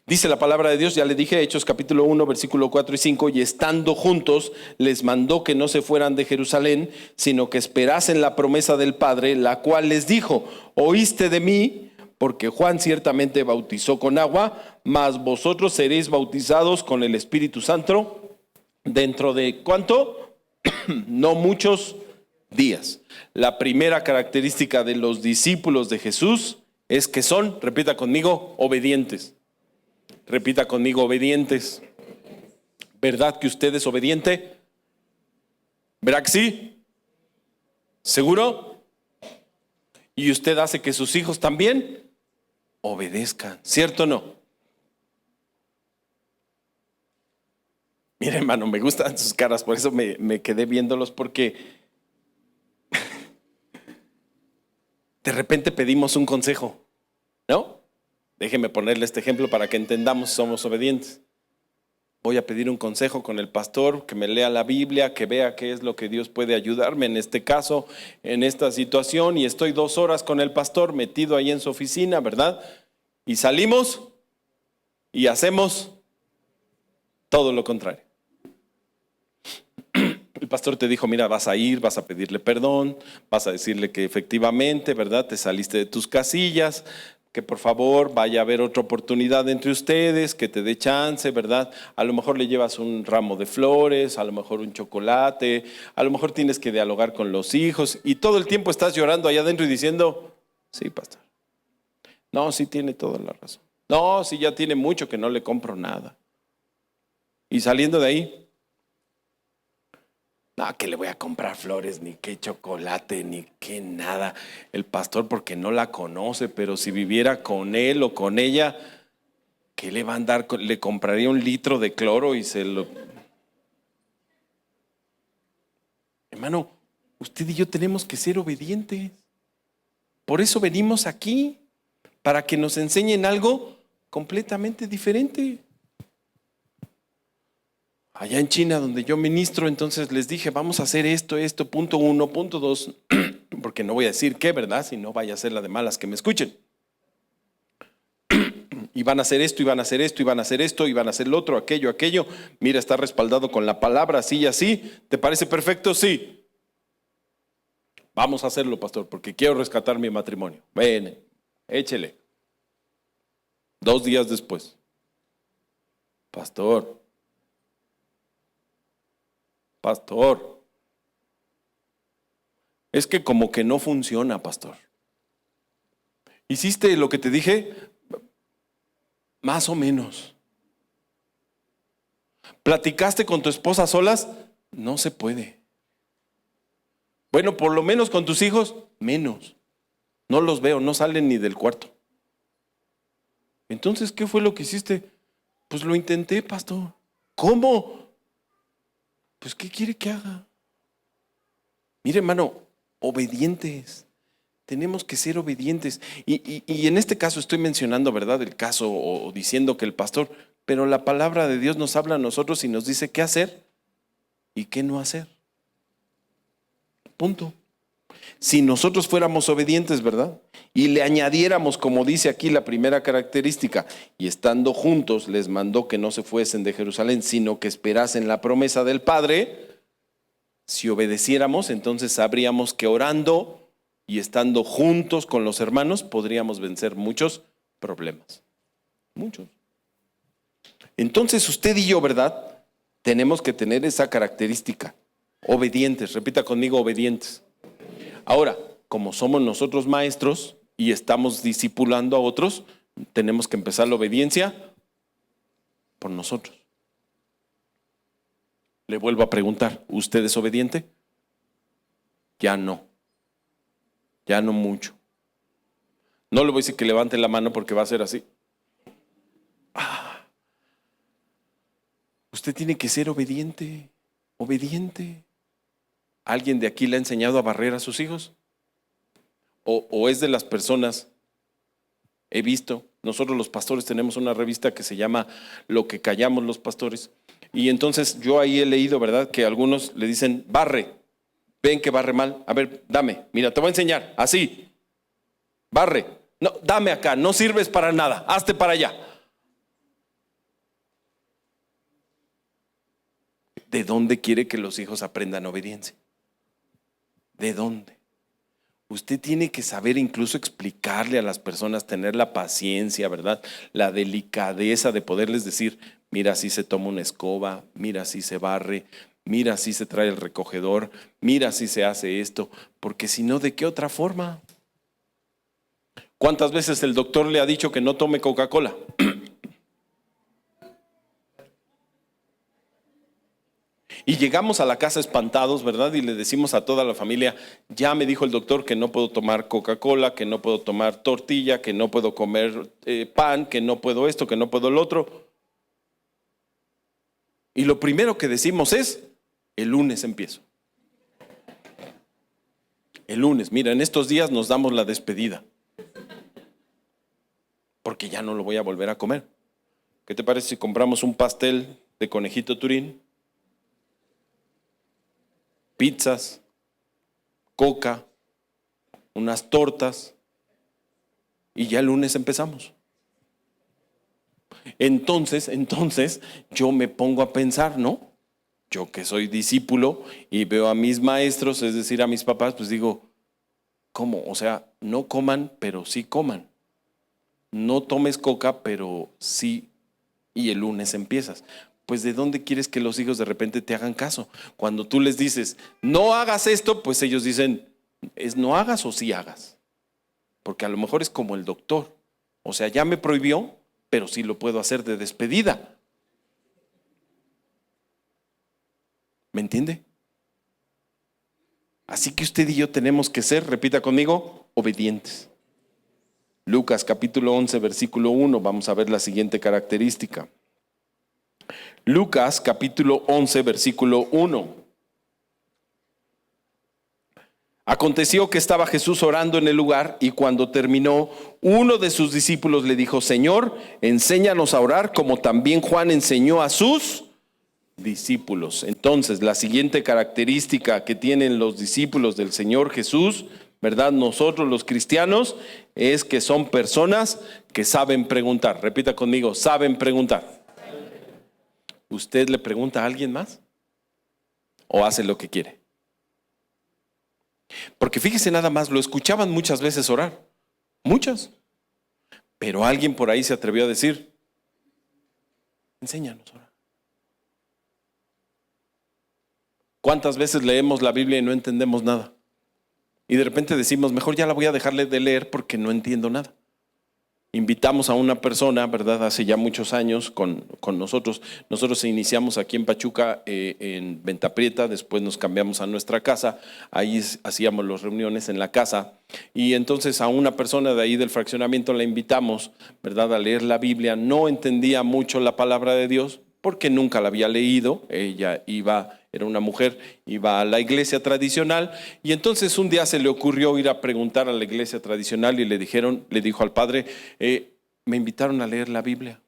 Dice la palabra de Dios, ya le dije, Hechos capítulo 1, versículo 4 y 5, y estando juntos les mandó que no se fueran de Jerusalén, sino que esperasen la promesa del Padre, la cual les dijo, oíste de mí, porque Juan ciertamente bautizó con agua, mas vosotros seréis bautizados con el Espíritu Santo dentro de ¿cuánto? No muchos días. La primera característica de los discípulos de Jesús es que son, repita conmigo, obedientes. Repita conmigo, obedientes. ¿Verdad que usted es obediente? ¿Verdad que sí? ¿Seguro? ¿Y usted hace que sus hijos también obedezcan? ¿Cierto o no? Mire, hermano, me gustan sus caras, por eso me quedé viéndolos, porque de repente pedimos un consejo, ¿no? Déjeme ponerle este ejemplo para que entendamos si somos obedientes. Voy a pedir un consejo con el pastor, que me lea la Biblia, que vea qué es lo que Dios puede ayudarme en este caso, en esta situación, y estoy 2 horas con el pastor metido ahí en su oficina, ¿verdad? Y salimos y hacemos todo lo contrario. El pastor te dijo, mira, vas a ir, vas a pedirle perdón, vas a decirle que efectivamente, ¿verdad? Te saliste de tus casillas, que por favor vaya a haber otra oportunidad entre ustedes, que te dé chance, ¿verdad? A lo mejor le llevas un ramo de flores, a lo mejor un chocolate, a lo mejor tienes que dialogar con los hijos y todo el tiempo estás llorando allá adentro y diciendo, sí, pastor, no, sí tiene toda la razón. No, sí ya tiene mucho que no le compro nada. Y saliendo de ahí, no, que le voy a comprar flores, ni qué chocolate, ni qué nada. El pastor porque no la conoce, pero si viviera con él o con ella, ¿qué le va a dar? Le compraría 1 litro de cloro y se lo... Hermano, usted y yo tenemos que ser obedientes. Por eso venimos aquí, para que nos enseñen algo completamente diferente. Allá en China, donde yo ministro, entonces les dije, vamos a hacer esto, punto 1, punto 2, porque no voy a decir qué, ¿verdad? Si no vaya a ser la de malas que me escuchen. Y van a hacer esto, y van a hacer esto, y van a hacer esto, y van a hacer lo otro, aquello. Mira, está respaldado con la palabra, así y así. ¿Te parece perfecto? Sí. Vamos a hacerlo, pastor, porque quiero rescatar mi matrimonio. Ven, échele. 2 días después. Pastor, es que como que no funciona, pastor. ¿Hiciste lo que te dije? Más o menos. ¿Platicaste con tu esposa a solas? No se puede. Bueno, por lo menos con tus hijos, menos. No los veo, no salen ni del cuarto. Entonces, ¿qué fue lo que hiciste? Pues lo intenté, pastor. ¿Cómo? Pues, ¿qué quiere que haga? Mire, hermano, obedientes. Tenemos que ser obedientes. Y en este caso estoy mencionando, ¿verdad? El caso o diciendo que el pastor, pero la palabra de Dios nos habla a nosotros y nos dice qué hacer y qué no hacer. Punto. Si nosotros fuéramos obedientes, ¿verdad? Y le añadiéramos, como dice aquí la primera característica, y estando juntos les mandó que no se fuesen de Jerusalén, sino que esperasen la promesa del Padre. Si obedeciéramos, entonces sabríamos que orando y estando juntos con los hermanos podríamos vencer muchos problemas. Muchos. Entonces usted y yo, ¿verdad? Tenemos que tener esa característica. Obedientes, repita conmigo, obedientes. Ahora, como somos nosotros maestros y estamos discipulando a otros, tenemos que empezar la obediencia por nosotros. Le vuelvo a preguntar, ¿usted es obediente? Ya no mucho. No le voy a decir que levante la mano porque va a ser así. Usted tiene que ser obediente. ¿Alguien de aquí le ha enseñado a barrer a sus hijos? ¿O es de las personas? He visto, nosotros los pastores tenemos una revista que se llama Lo que callamos los pastores. Y entonces yo ahí he leído, ¿verdad? Que algunos le dicen, barre. Ven que barre mal. A ver, dame. Mira, te voy a enseñar. Así. Barre. No, dame acá. No sirves para nada. Hazte para allá. ¿De dónde quiere que los hijos aprendan obediencia? ¿De dónde? Usted tiene que saber incluso explicarle a las personas, tener la paciencia, ¿verdad? La delicadeza de poderles decir, mira, así se toma una escoba, mira, así se barre, mira, así se trae el recogedor, mira, así se hace esto, porque si no, ¿de qué otra forma? ¿Cuántas veces el doctor le ha dicho que no tome Coca-Cola? Y llegamos a la casa espantados, ¿verdad? Y le decimos a toda la familia, ya me dijo el doctor que no puedo tomar Coca-Cola, que no puedo tomar tortilla, que no puedo comer pan, que no puedo esto, que no puedo el otro. Y lo primero que decimos es, el lunes empiezo. El lunes, mira, en estos días nos damos la despedida. Porque ya no lo voy a volver a comer. ¿Qué te parece si compramos un pastel de conejito Turín? Pizzas, coca, unas tortas, y ya el lunes empezamos. Entonces yo me pongo a pensar, ¿no? Yo que soy discípulo y veo a mis maestros, es decir, a mis papás, pues digo, ¿cómo? O sea, no coman, pero sí coman. No tomes coca, pero sí, y el lunes empiezas. Pues ¿de dónde quieres que los hijos de repente te hagan caso? Cuando tú les dices, no hagas esto, pues ellos dicen, ¿es no hagas o sí hagas? Porque a lo mejor es como el doctor. O sea, ya me prohibió, pero sí lo puedo hacer de despedida. ¿Me entiende? Así que usted y yo tenemos que ser, repita conmigo, obedientes. Lucas capítulo 11, versículo 1, vamos a ver la siguiente característica. Lucas capítulo 11, versículo 1. Aconteció que estaba Jesús orando en el lugar y cuando terminó, uno de sus discípulos le dijo, Señor, enséñanos a orar como también Juan enseñó a sus discípulos. Entonces, la siguiente característica que tienen los discípulos del Señor Jesús, ¿verdad? Nosotros los cristianos, es que son personas que saben preguntar. Repita conmigo, saben preguntar. ¿Usted le pregunta a alguien más? ¿O hace lo que quiere? Porque fíjese nada más, lo escuchaban muchas veces orar. Muchas. Pero alguien por ahí se atrevió a decir, enséñanos a orar. ¿Cuántas veces leemos la Biblia y no entendemos nada? Y de repente decimos, mejor ya la voy a dejarle de leer porque no entiendo nada. Invitamos a una persona, ¿verdad? Hace ya muchos años con nosotros. Nosotros iniciamos aquí en Pachuca, en Venta Prieta, después nos cambiamos a nuestra casa. Ahí hacíamos las reuniones en la casa. Y entonces a una persona de ahí del fraccionamiento la invitamos, ¿verdad? A leer la Biblia. No entendía mucho la palabra de Dios porque nunca la había leído. Ella era una mujer, iba a la iglesia tradicional y entonces un día se le ocurrió ir a preguntar a la iglesia tradicional y le dijo al padre, me invitaron a leer la Biblia,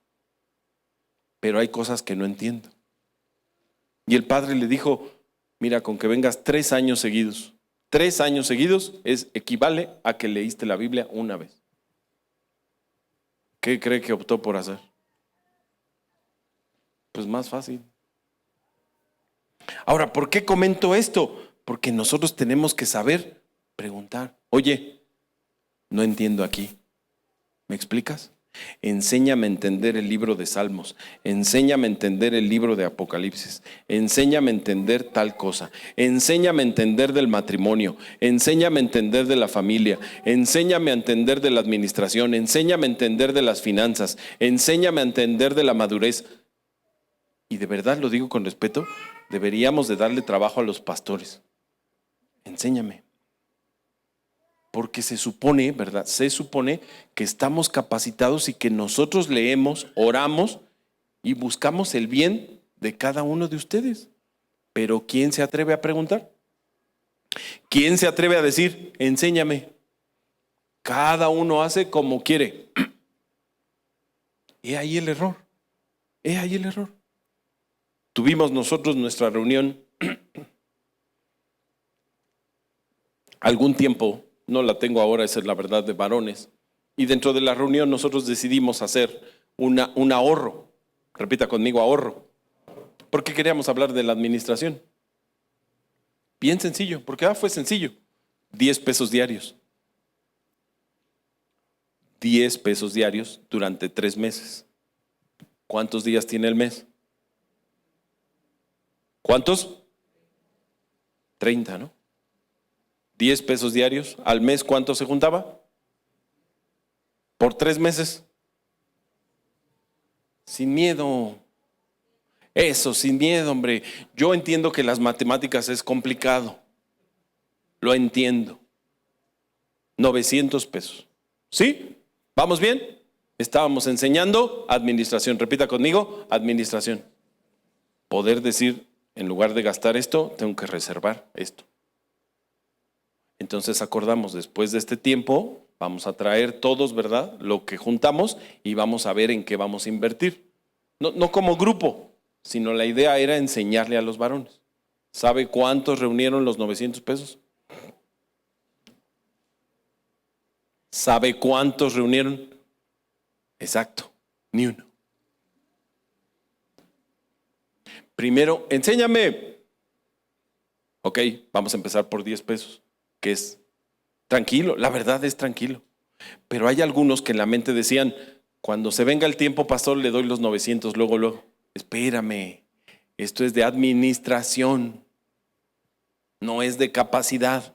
pero hay cosas que no entiendo. Y el padre le dijo, mira, con que vengas 3 años seguidos, 3 años seguidos equivale a que leíste la Biblia una vez. ¿Qué cree que optó por hacer? Pues más fácil. Ahora, ¿por qué comento esto? Porque nosotros tenemos que saber preguntar. Oye, no entiendo aquí. ¿Me explicas? Enséñame a entender el libro de Salmos. Enséñame a entender el libro de Apocalipsis. Enséñame a entender tal cosa. Enséñame a entender del matrimonio. Enséñame a entender de la familia. Enséñame a entender de la administración. Enséñame a entender de las finanzas. Enséñame a entender de la madurez. Y de verdad lo digo con respeto, deberíamos de darle trabajo a los pastores. Enséñame. Porque se supone, ¿verdad? Se supone que estamos capacitados y que nosotros leemos, oramos y buscamos el bien de cada uno de ustedes. Pero ¿quién se atreve a preguntar? ¿Quién se atreve a decir, enséñame? Cada uno hace como quiere. He ahí el error. He ahí el error. Tuvimos nosotros nuestra reunión algún tiempo, no la tengo ahora, esa es la verdad, de varones. Y dentro de la reunión nosotros decidimos hacer un ahorro. Repita conmigo, ahorro. Porque queríamos hablar de la administración. Bien sencillo, porque fue sencillo. 10 pesos diarios. 10 pesos diarios durante 3 meses. ¿Cuántos días tiene el mes? ¿Cuántos? 30, ¿no? 10 pesos diarios. ¿Al mes cuánto se juntaba? Por 3 meses. Sin miedo. Eso, sin miedo, hombre. Yo entiendo que las matemáticas es complicado. Lo entiendo. 900 pesos. ¿Sí? ¿Vamos bien? Estábamos enseñando administración. Repita conmigo, administración. Poder decir, en lugar de gastar esto, tengo que reservar esto. Entonces acordamos, después de este tiempo, vamos a traer todos, ¿verdad?, lo que juntamos y vamos a ver en qué vamos a invertir. No como grupo, sino la idea era enseñarle a los varones. ¿Sabe cuántos reunieron los 900 pesos? ¿Sabe cuántos reunieron? Exacto, ni uno. Primero, enséñame. Ok, vamos a empezar por 10 pesos, que es tranquilo, la verdad es tranquilo. Pero hay algunos que en la mente decían, cuando se venga el tiempo, pastor, le doy los 900, luego. Espérame, esto es de administración, no es de capacidad.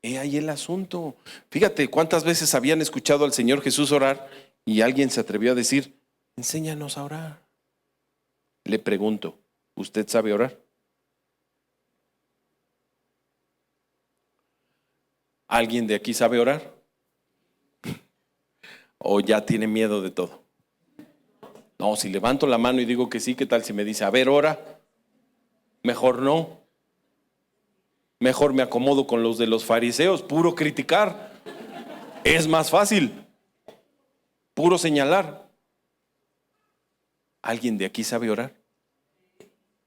He ahí el asunto. Fíjate cuántas veces habían escuchado al Señor Jesús orar y alguien se atrevió a decir, enséñanos a orar. Le pregunto, ¿usted sabe orar? ¿Alguien de aquí sabe orar? ¿O ya tiene miedo de todo? No, si levanto la mano y digo que sí, ¿qué tal si me dice, a ver, ora? Mejor no. Mejor me acomodo con los de los fariseos, puro criticar. Es más fácil. Puro señalar. ¿Alguien de aquí sabe orar?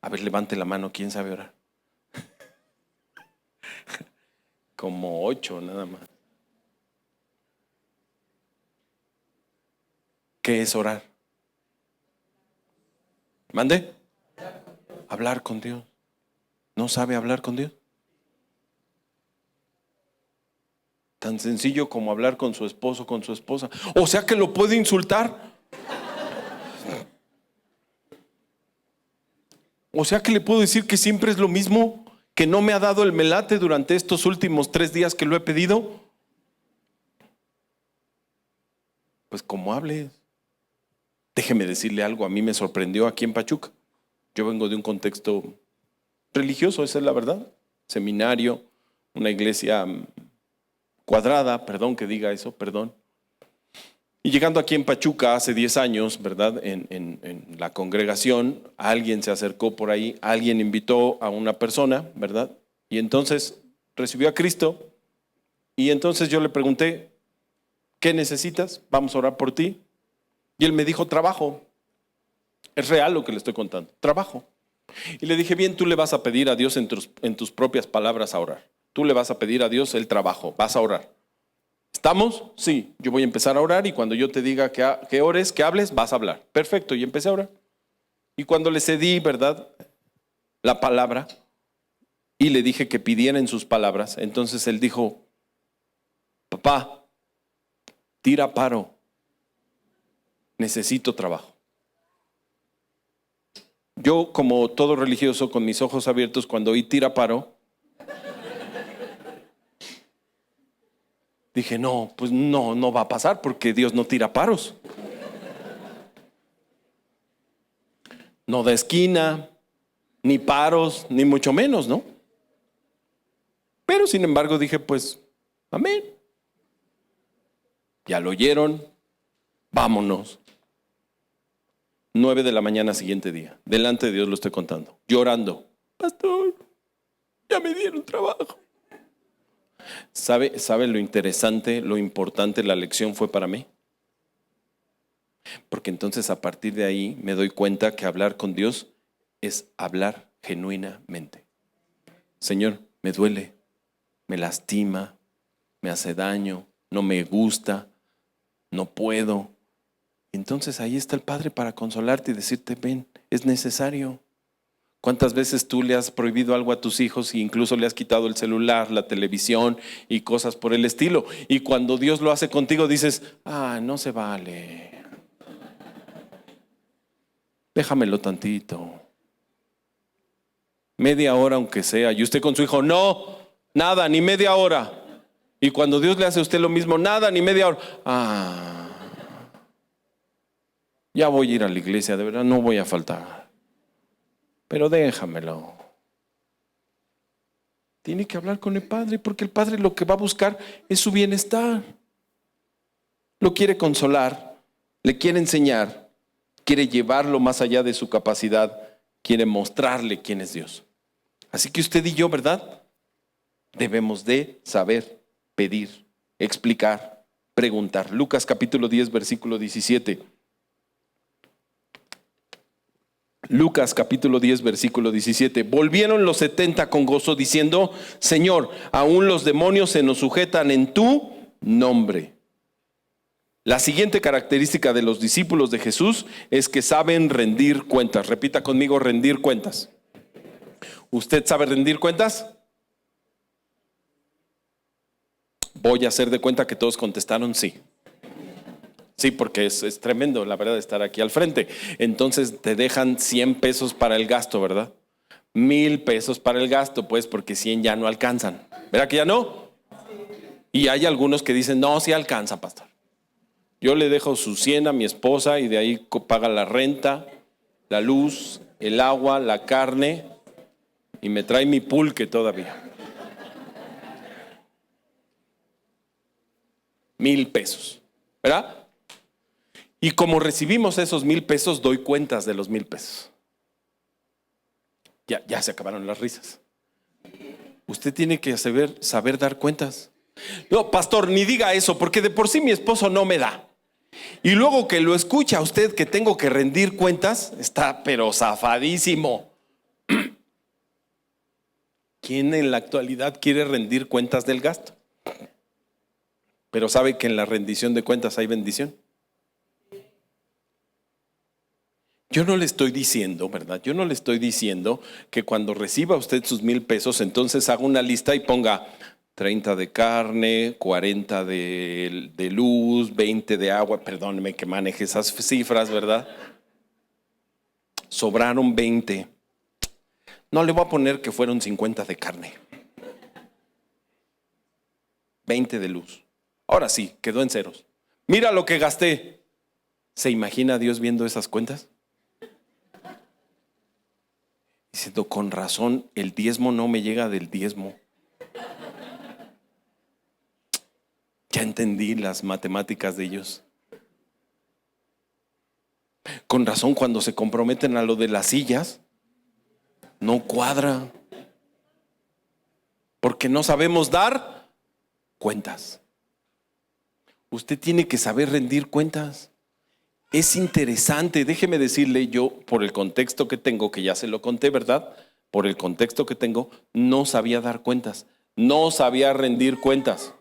A ver, levante la mano, ¿quién sabe orar? Como 8 nada más. ¿Qué es orar? ¿Mande? Hablar con Dios. ¿No sabe hablar con Dios? Tan sencillo como hablar con su esposo, con su esposa. O sea que lo puede insultar. O sea que le puedo decir que siempre es lo mismo, que no me ha dado el melate durante estos últimos 3 días que lo he pedido. Pues como hables. Déjeme decirle algo, a mí me sorprendió aquí en Pachuca. Yo vengo de un contexto religioso, esa es la verdad. Seminario, una iglesia cuadrada, perdón que diga eso, perdón. Y llegando aquí en Pachuca hace 10 años, ¿verdad? En la congregación, alguien se acercó por ahí, alguien invitó a una persona, ¿verdad? Y entonces recibió a Cristo. Y entonces yo le pregunté, ¿qué necesitas? Vamos a orar por ti. Y él me dijo, trabajo. Es real lo que le estoy contando, trabajo. Y le dije, bien, tú le vas a pedir a Dios en tus propias palabras a orar. Tú le vas a pedir a Dios el trabajo, vas a orar. ¿Estamos? Sí, yo voy a empezar a orar y cuando yo te diga que ores, que hables, vas a hablar. Perfecto, y empecé a orar. Y cuando le cedí, ¿verdad?, la palabra y le dije que pidiera en sus palabras, entonces él dijo, papá, tira paro, necesito trabajo. Yo, como todo religioso, con mis ojos abiertos, cuando oí tira paro, dije, no, pues no va a pasar porque Dios no tira paros. No da esquina, ni paros, ni mucho menos, ¿no? Pero sin embargo dije, pues, amén. Ya lo oyeron, vámonos. 9 de la mañana siguiente día, delante de Dios lo estoy contando, llorando. Pastor, ya me dieron trabajo. ¿Sabe lo interesante, lo importante la lección fue para mí? Porque entonces a partir de ahí me doy cuenta que hablar con Dios es hablar genuinamente. Señor, me duele, me lastima, me hace daño, no me gusta, no puedo. Entonces ahí está el Padre para consolarte y decirte, ven, es necesario. ¿Cuántas veces tú le has prohibido algo a tus hijos e incluso le has quitado el celular, la televisión y cosas por el estilo? Y cuando Dios lo hace contigo dices, no se vale. Déjamelo tantito. Media hora aunque sea. Y usted con su hijo, no, nada, ni media hora. Y cuando Dios le hace a usted lo mismo, nada, ni media hora. Ya voy a ir a la iglesia, de verdad, no voy a faltar. Pero déjamelo. Tiene que hablar con el Padre, porque el Padre lo que va a buscar es su bienestar. Lo quiere consolar, le quiere enseñar, quiere llevarlo más allá de su capacidad, quiere mostrarle quién es Dios. Así que usted y yo, ¿verdad?, Debemos de saber pedir, explicar, preguntar. Lucas capítulo 10, versículo 17. Lucas capítulo 10, versículo 17. Volvieron los 70 con gozo diciendo: Señor, aún los demonios se nos sujetan en tu nombre. La siguiente característica de los discípulos de Jesús es que saben rendir cuentas. Repita conmigo: rendir cuentas. ¿Usted sabe rendir cuentas? Voy a hacer de cuenta que todos contestaron sí. Sí, porque es tremendo, la verdad, estar aquí al frente. Entonces te dejan 100 pesos para el gasto, ¿verdad? 1000 pesos para el gasto, pues, porque 100 ya no alcanzan. ¿Verdad que ya no? Y hay algunos que dicen: no, sí alcanza, pastor. Yo le dejo su 100 a mi esposa y de ahí paga la renta, la luz, el agua, la carne, y me trae mi pulque todavía. 1000 pesos, ¿verdad? Y como recibimos esos 1000 pesos, doy cuentas de los 1000 pesos. Ya se acabaron las risas. Usted tiene que saber dar cuentas. No, pastor, ni diga eso, porque de por sí mi esposo no me da. Y luego que lo escucha usted que tengo que rendir cuentas, está pero zafadísimo. ¿Quién en la actualidad quiere rendir cuentas del gasto? Pero sabe que en la rendición de cuentas hay bendición. Yo no le estoy diciendo, ¿verdad? Yo no le estoy diciendo que cuando reciba usted sus 1000 pesos, entonces haga una lista y ponga 30 de carne, 40 de luz, 20 de agua. Perdóneme que maneje esas cifras, ¿verdad? Sobraron 20. No le voy a poner que fueron 50 de carne. 20 de luz. Ahora sí, quedó en ceros. Mira lo que gasté. ¿Se imagina Dios viendo esas cuentas? Diciendo: con razón, el diezmo no me llega del diezmo. Ya entendí las matemáticas de ellos. Con razón, cuando se comprometen a lo de las sillas, no cuadra. Porque no sabemos dar cuentas. Usted tiene que saber rendir cuentas. Es interesante, déjeme decirle, yo por el contexto que tengo, que ya se lo conté, ¿verdad? Por el contexto que tengo, no sabía dar cuentas, no sabía rendir cuentas.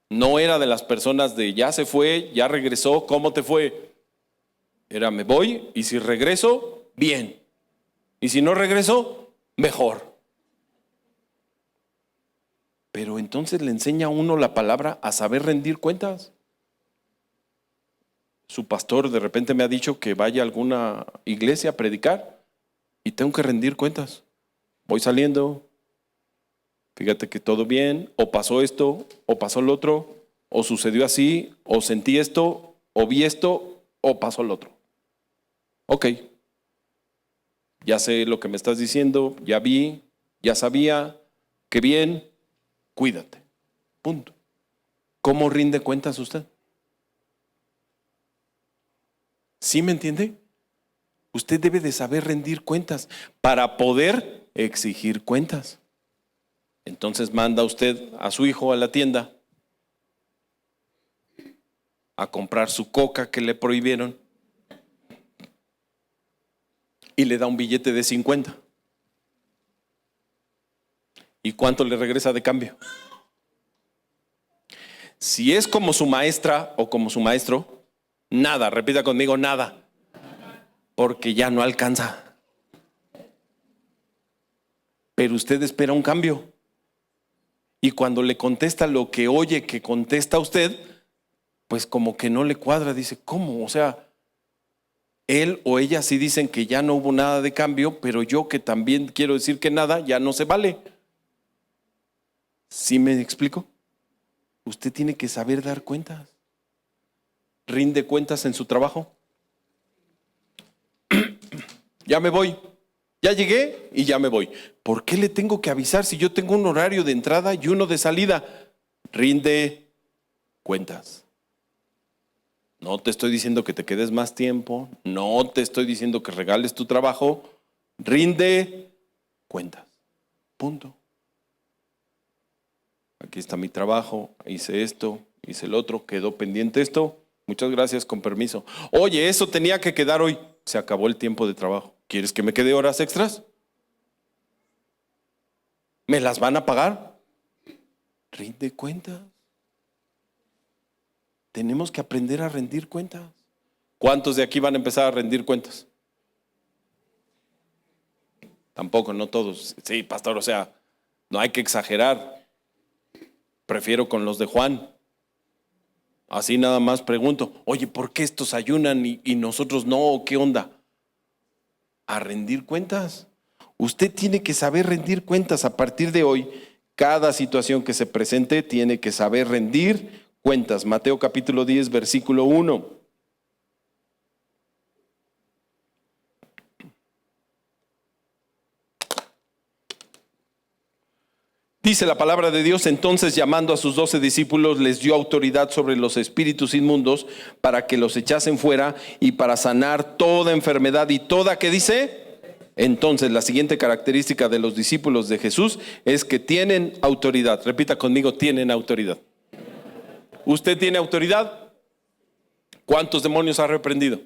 No era de las personas de ya se fue, ya regresó, ¿cómo te fue? Era me voy y si regreso, bien. Y si no regreso, mejor. Pero entonces le enseña a uno la palabra a saber rendir cuentas. Su pastor de repente me ha dicho que vaya a alguna iglesia a predicar y tengo que rendir cuentas. Voy saliendo, fíjate que todo bien, o pasó esto, o pasó lo otro, o sucedió así, o sentí esto, o vi esto, o pasó lo otro. Ok, ya sé lo que me estás diciendo, ya vi, ya sabía, qué bien, cuídate. Punto. ¿Cómo rinde cuentas usted? ¿Sí me entiende? Usted debe de saber rendir cuentas para poder exigir cuentas. Entonces manda usted a su hijo a la tienda a comprar su coca que le prohibieron y le da un billete de 50. ¿Y cuánto le regresa de cambio? Si es como su maestra o como su maestro, nada, repita conmigo, nada, porque ya no alcanza. Pero usted espera un cambio. Y cuando le contesta lo que oye que contesta usted, pues como que no le cuadra, dice, ¿cómo? O sea, él o ella sí dicen que ya no hubo nada de cambio, pero yo que también quiero decir que nada, ya no se vale. ¿Sí me explico? Usted tiene que saber dar cuentas. ¿Rinde cuentas en su trabajo? Ya me voy. Ya llegué y ya me voy. ¿Por qué le tengo que avisar si yo tengo un horario de entrada y uno de salida? Rinde cuentas. No te estoy diciendo que te quedes más tiempo. No te estoy diciendo que regales tu trabajo. Rinde cuentas. Punto. aquí está mi trabajo, hice esto, hice el otro, quedó pendiente esto, muchas gracias, con permiso. Oye, eso tenía que quedar hoy, se acabó el tiempo de trabajo. ¿Quieres que me quede horas extras? ¿Me las van a pagar? Rinde cuentas. Tenemos que aprender a rendir cuentas. ¿Cuántos de aquí van a empezar a rendir cuentas? Tampoco, no todos. Sí, pastor, o sea, no hay que exagerar. Prefiero con los de Juan. Así nada más pregunto, oye, ¿por qué estos ayunan y nosotros no? ¿Qué onda? A rendir cuentas. Usted tiene que saber rendir cuentas. A partir de hoy, cada situación que se presente tiene que saber rendir cuentas. Mateo capítulo 10, versículo 1. Dice la palabra de Dios: entonces, llamando a sus 12 discípulos, les dio autoridad sobre los espíritus inmundos para que los echasen fuera y para sanar toda enfermedad y toda, ¿qué dice? Entonces, la siguiente característica de los discípulos de Jesús es que tienen autoridad. Repita conmigo: tienen autoridad. ¿Usted tiene autoridad? ¿Cuántos demonios ha reprendido?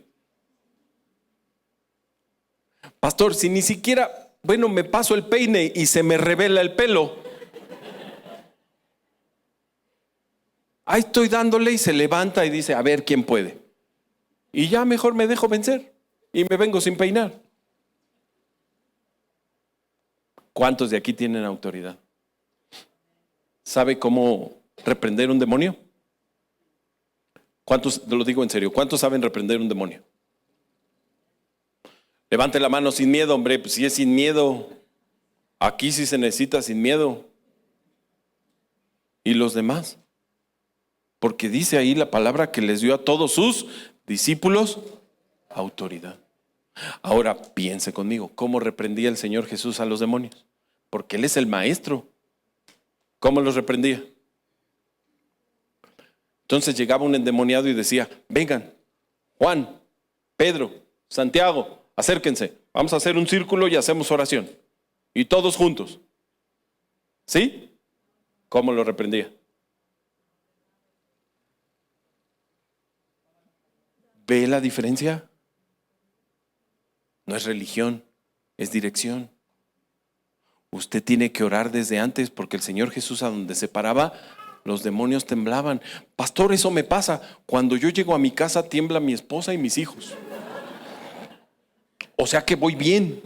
Pastor, si ni siquiera, me paso el peine y se me revela el pelo. Ahí estoy dándole y se levanta y dice, a ver quién puede. Y ya mejor me dejo vencer y me vengo sin peinar. ¿Cuántos de aquí tienen autoridad? ¿Sabe cómo reprender un demonio? ¿Cuántos, lo digo en serio, cuántos saben reprender un demonio? Levante la mano sin miedo, hombre, pues si es sin miedo. Aquí sí se necesita sin miedo. ¿Y los demás? Porque dice ahí la palabra que les dio a todos sus discípulos autoridad. Ahora piense conmigo, ¿cómo reprendía el Señor Jesús a los demonios? Porque Él es el maestro. ¿Cómo los reprendía? Entonces llegaba un endemoniado y decía, vengan, Juan, Pedro, Santiago, acérquense, vamos a hacer un círculo y hacemos oración. Y todos juntos. ¿Sí? ¿Cómo lo reprendía? ¿Ve la diferencia? No es religión, es dirección. Usted tiene que orar desde antes, porque el Señor Jesús, a donde se paraba, los demonios temblaban. Pastor, eso me pasa. Cuando yo llego a mi casa, tiembla mi esposa y mis hijos. O sea que voy bien.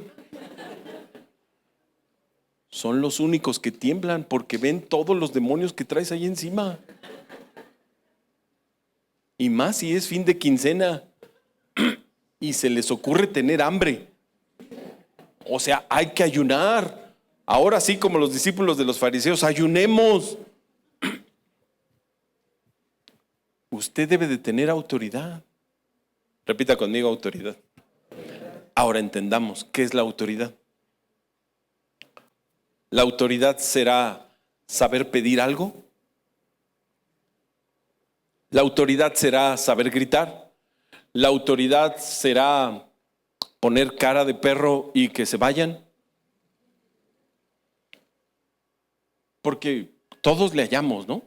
Son los únicos que tiemblan porque ven todos los demonios que traes ahí encima. Y más si es fin de quincena y se les ocurre tener hambre. O sea, hay que ayunar. Ahora sí, como los discípulos de los fariseos, ayunemos. Usted debe de tener autoridad. Repita conmigo: autoridad. Ahora entendamos, ¿qué es la autoridad? ¿La autoridad será saber pedir algo? ¿La autoridad será saber gritar? ¿La autoridad será poner cara de perro y que se vayan? Porque todos le hallamos, ¿no?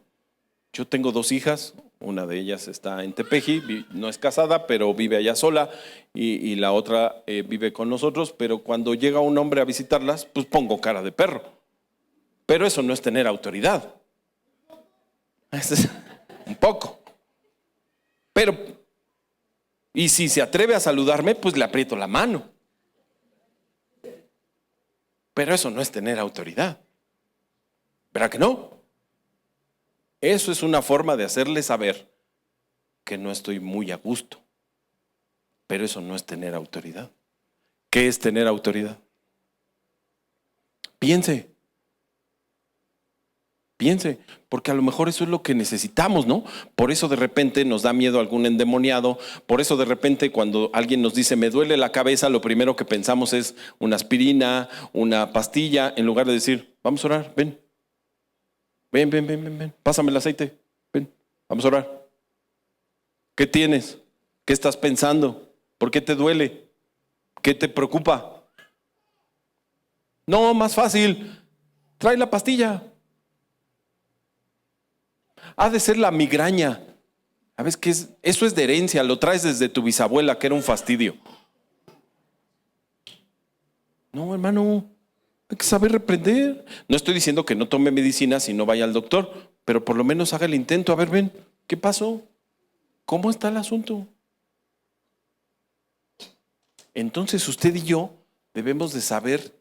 Yo tengo 2 hijas, una de ellas está en Tepeji, no es casada, pero vive allá sola, y la otra vive con nosotros, pero cuando llega un hombre a visitarlas, pues pongo cara de perro. Pero eso no es tener autoridad. Es un poco. Pero, y si se atreve a saludarme, pues le aprieto la mano. Pero eso no es tener autoridad. ¿Verdad que no? Eso es una forma de hacerle saber que no estoy muy a gusto. Pero eso no es tener autoridad. ¿Qué es tener autoridad? Piense, porque a lo mejor eso es lo que necesitamos, ¿no? Por eso de repente nos da miedo algún endemoniado, por eso de repente cuando alguien nos dice me duele la cabeza, lo primero que pensamos es una aspirina, una pastilla, en lugar de decir, vamos a orar, ven, pásame el aceite, ven, vamos a orar. ¿Qué tienes? ¿Qué estás pensando? ¿Por qué te duele? ¿Qué te preocupa? No, más fácil, trae la pastilla. Ha de ser la migraña. ¿Sabes qué es? Eso es de herencia, lo traes desde tu bisabuela, que era un fastidio. No, hermano, hay que saber reprender. No estoy diciendo que no tome medicinas y no vaya al doctor, pero por lo menos haga el intento. A ver, ven, ¿qué pasó? ¿Cómo está el asunto? Entonces usted y yo debemos de saber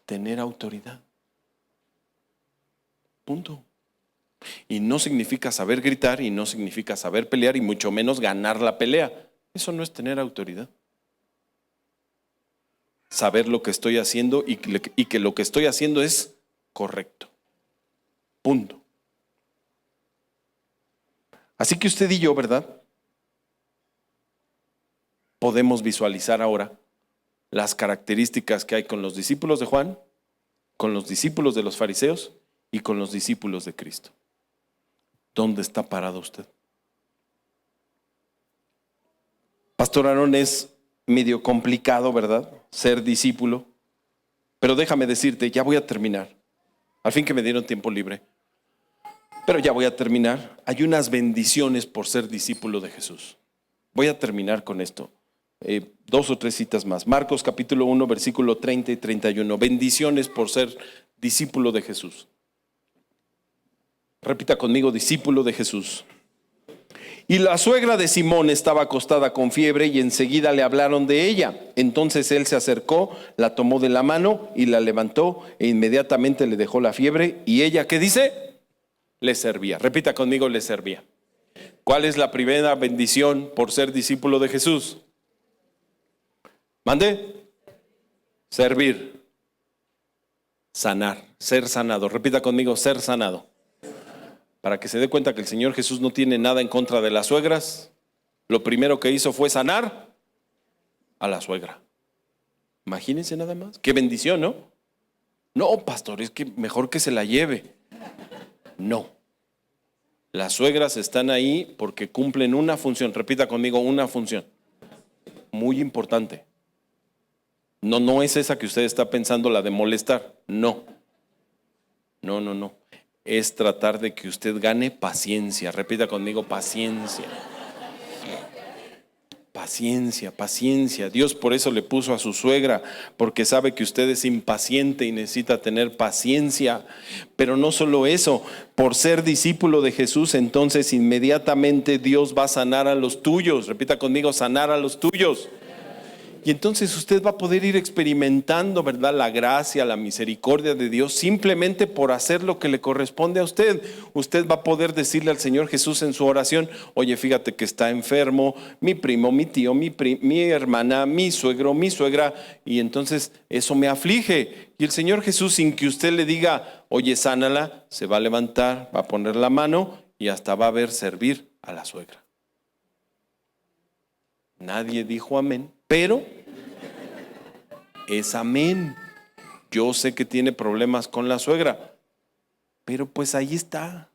tener autoridad. Punto. Y no significa saber gritar y no significa saber pelear y mucho menos ganar la pelea. Eso no es tener autoridad. Saber lo que estoy haciendo y que lo que estoy haciendo es correcto. Punto. Así que usted y yo, ¿verdad? Podemos visualizar ahora las características que hay con los discípulos de Juan, con los discípulos de los fariseos y con los discípulos de Cristo. ¿Dónde está parado usted? Pastor Aarón, es medio complicado, ¿verdad? Ser discípulo. Pero déjame decirte, ya voy a terminar. Al fin que me dieron tiempo libre. Pero ya voy a terminar. Hay unas bendiciones por ser discípulo de Jesús. Voy a terminar con esto. 2 o 3 citas más. Marcos capítulo 1, versículo 30 y 31. Bendiciones por ser discípulo de Jesús. Repita conmigo, discípulo de Jesús. Y la suegra de Simón estaba acostada con fiebre y enseguida le hablaron de ella. Entonces él se acercó, la tomó de la mano y la levantó e inmediatamente le dejó la fiebre. Y ella, ¿qué dice? Le servía. Repita conmigo, le servía. ¿Cuál es la primera bendición por ser discípulo de Jesús? ¿Mande? Servir. Sanar. Ser sanado. Repita conmigo, ser sanado. Para que se dé cuenta que el Señor Jesús no tiene nada en contra de las suegras, lo primero que hizo fue sanar a la suegra. Imagínense nada más. Qué bendición, ¿no? No, pastor, es que mejor que se la lleve. No. Las suegras están ahí porque cumplen una función. Repita conmigo, una función muy importante. No es esa que usted está pensando, la de molestar. No. Es tratar de que usted gane paciencia. Repita conmigo, paciencia. Paciencia. Dios por eso le puso a su suegra, porque sabe que usted es impaciente y necesita tener paciencia. Pero no solo eso, por ser discípulo de Jesús, entonces inmediatamente Dios va a sanar a los tuyos. Repita conmigo, sanar a los tuyos. Y entonces usted va a poder ir experimentando, ¿verdad?, la gracia, la misericordia de Dios simplemente por hacer lo que le corresponde a usted. Usted va a poder decirle al Señor Jesús en su oración: oye, fíjate que está enfermo mi primo, mi tío, mi hermana, mi suegro, mi suegra, y entonces eso me aflige. Y el Señor Jesús, sin que usted le diga, oye, sánala, se va a levantar, va a poner la mano y hasta va a ver servir a la suegra. Nadie dijo amén, pero es amén. Yo sé que tiene problemas con la suegra, pero pues ahí está.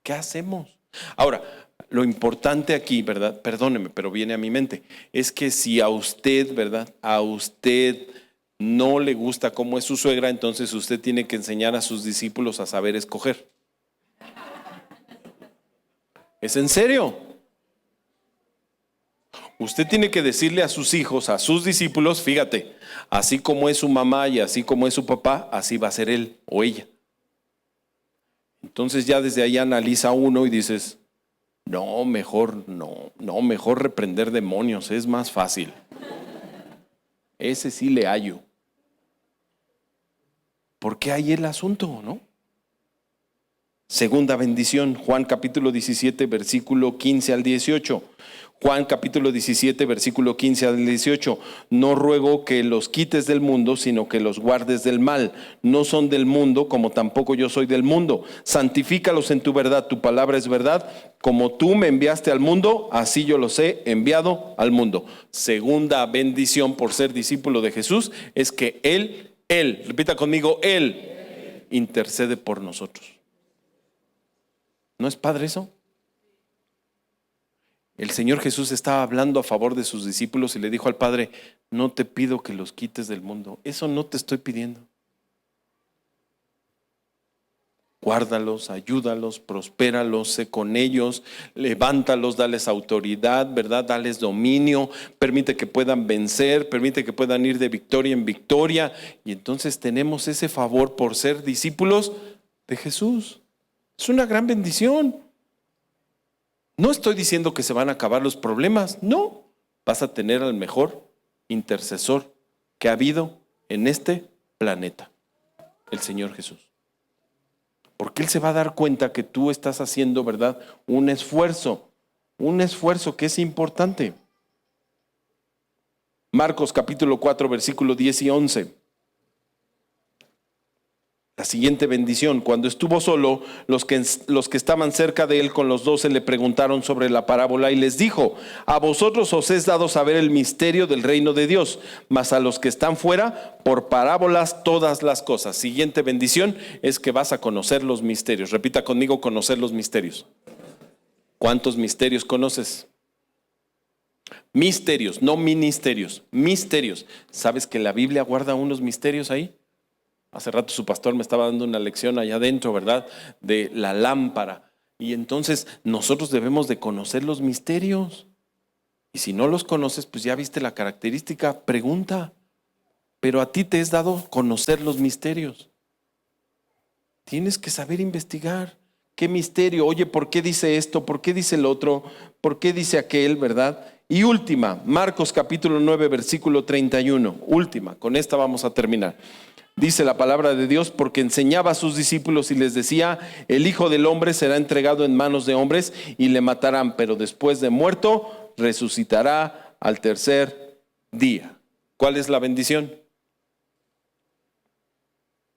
¿Qué hacemos? Ahora, lo importante aquí, ¿verdad? Perdóneme, pero viene a mi mente, es que si a usted, ¿verdad?, a usted no le gusta cómo es su suegra, entonces usted tiene que enseñar a sus discípulos a saber escoger. ¿Es en serio? Usted tiene que decirle a sus hijos, a sus discípulos, fíjate, así como es su mamá y así como es su papá, así va a ser él o ella. Entonces ya desde ahí analiza uno y dices, mejor reprender demonios, es más fácil. Ese sí le hallo. Porque ahí el asunto, ¿no? Segunda bendición, Juan capítulo 17, versículo 15 al 18. Juan capítulo 17, versículo 15 al 18. No ruego que los quites del mundo, sino que los guardes del mal. No son del mundo, como tampoco yo soy del mundo. Santifícalos en tu verdad, tu palabra es verdad. Como tú me enviaste al mundo, así yo los he enviado al mundo. Segunda bendición por ser discípulo de Jesús es que Él, repita conmigo, Él intercede por nosotros. ¿No es padre eso? El Señor Jesús estaba hablando a favor de sus discípulos y le dijo al Padre: no te pido que los quites del mundo, eso no te estoy pidiendo. Guárdalos, ayúdalos, prospéralos, sé con ellos, levántalos, dales autoridad, ¿verdad? Dales dominio, permite que puedan vencer, permite que puedan ir de victoria en victoria. Y entonces tenemos ese favor por ser discípulos de Jesús. Es una gran bendición. No estoy diciendo que se van a acabar los problemas, no. Vas a tener al mejor intercesor que ha habido en este planeta, el Señor Jesús. Porque Él se va a dar cuenta que tú estás haciendo, ¿verdad?, un esfuerzo que es importante. Marcos capítulo 4, versículo 10 y 11. La siguiente bendición: cuando estuvo solo, los que estaban cerca de él con los 12 le preguntaron sobre la parábola y les dijo: a vosotros os es dado saber el misterio del reino de Dios, mas a los que están fuera, por parábolas todas las cosas. Siguiente bendición es que vas a conocer los misterios. Repita conmigo: conocer los misterios. ¿Cuántos misterios conoces? Misterios, no ministerios, misterios. ¿Sabes que la Biblia guarda unos misterios ahí? Hace rato su pastor me estaba dando una lección allá adentro, ¿verdad?, de la lámpara. Y entonces nosotros debemos de conocer los misterios. Y si no los conoces, pues ya viste la característica, pregunta. Pero a ti te es dado conocer los misterios. Tienes que saber investigar. ¿Qué misterio? Oye, ¿por qué dice esto? ¿Por qué dice el otro? ¿Por qué dice aquel, verdad? Y última, Marcos capítulo 9, versículo 31. Última, con esta vamos a terminar. Dice la palabra de Dios: porque enseñaba a sus discípulos y les decía: el Hijo del Hombre será entregado en manos de hombres y le matarán, pero después de muerto resucitará al tercer día. ¿Cuál es la bendición?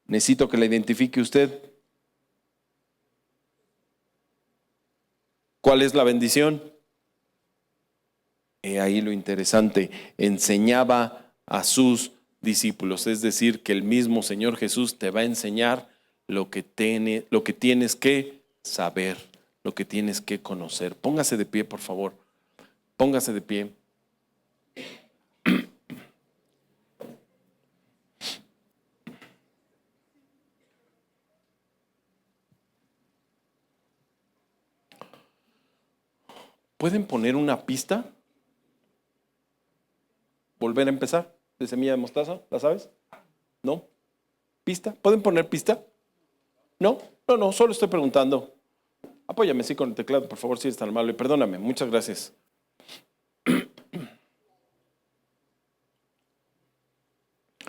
Necesito que la identifique usted. ¿Cuál es la bendición? He ahí lo interesante: enseñaba a sus discípulos, es decir, que el mismo Señor Jesús te va a enseñar lo que tienes que saber, lo que tienes que conocer. Póngase de pie, por favor. Póngase de pie. ¿Pueden poner una pista? ¿Volver a empezar? ¿De semilla de mostaza? ¿La sabes? ¿No? ¿Pista? ¿Pueden poner pista? ¿No? No, solo estoy preguntando. Apóyame sí con el teclado, por favor, si eres tan amable. Perdóname, muchas gracias.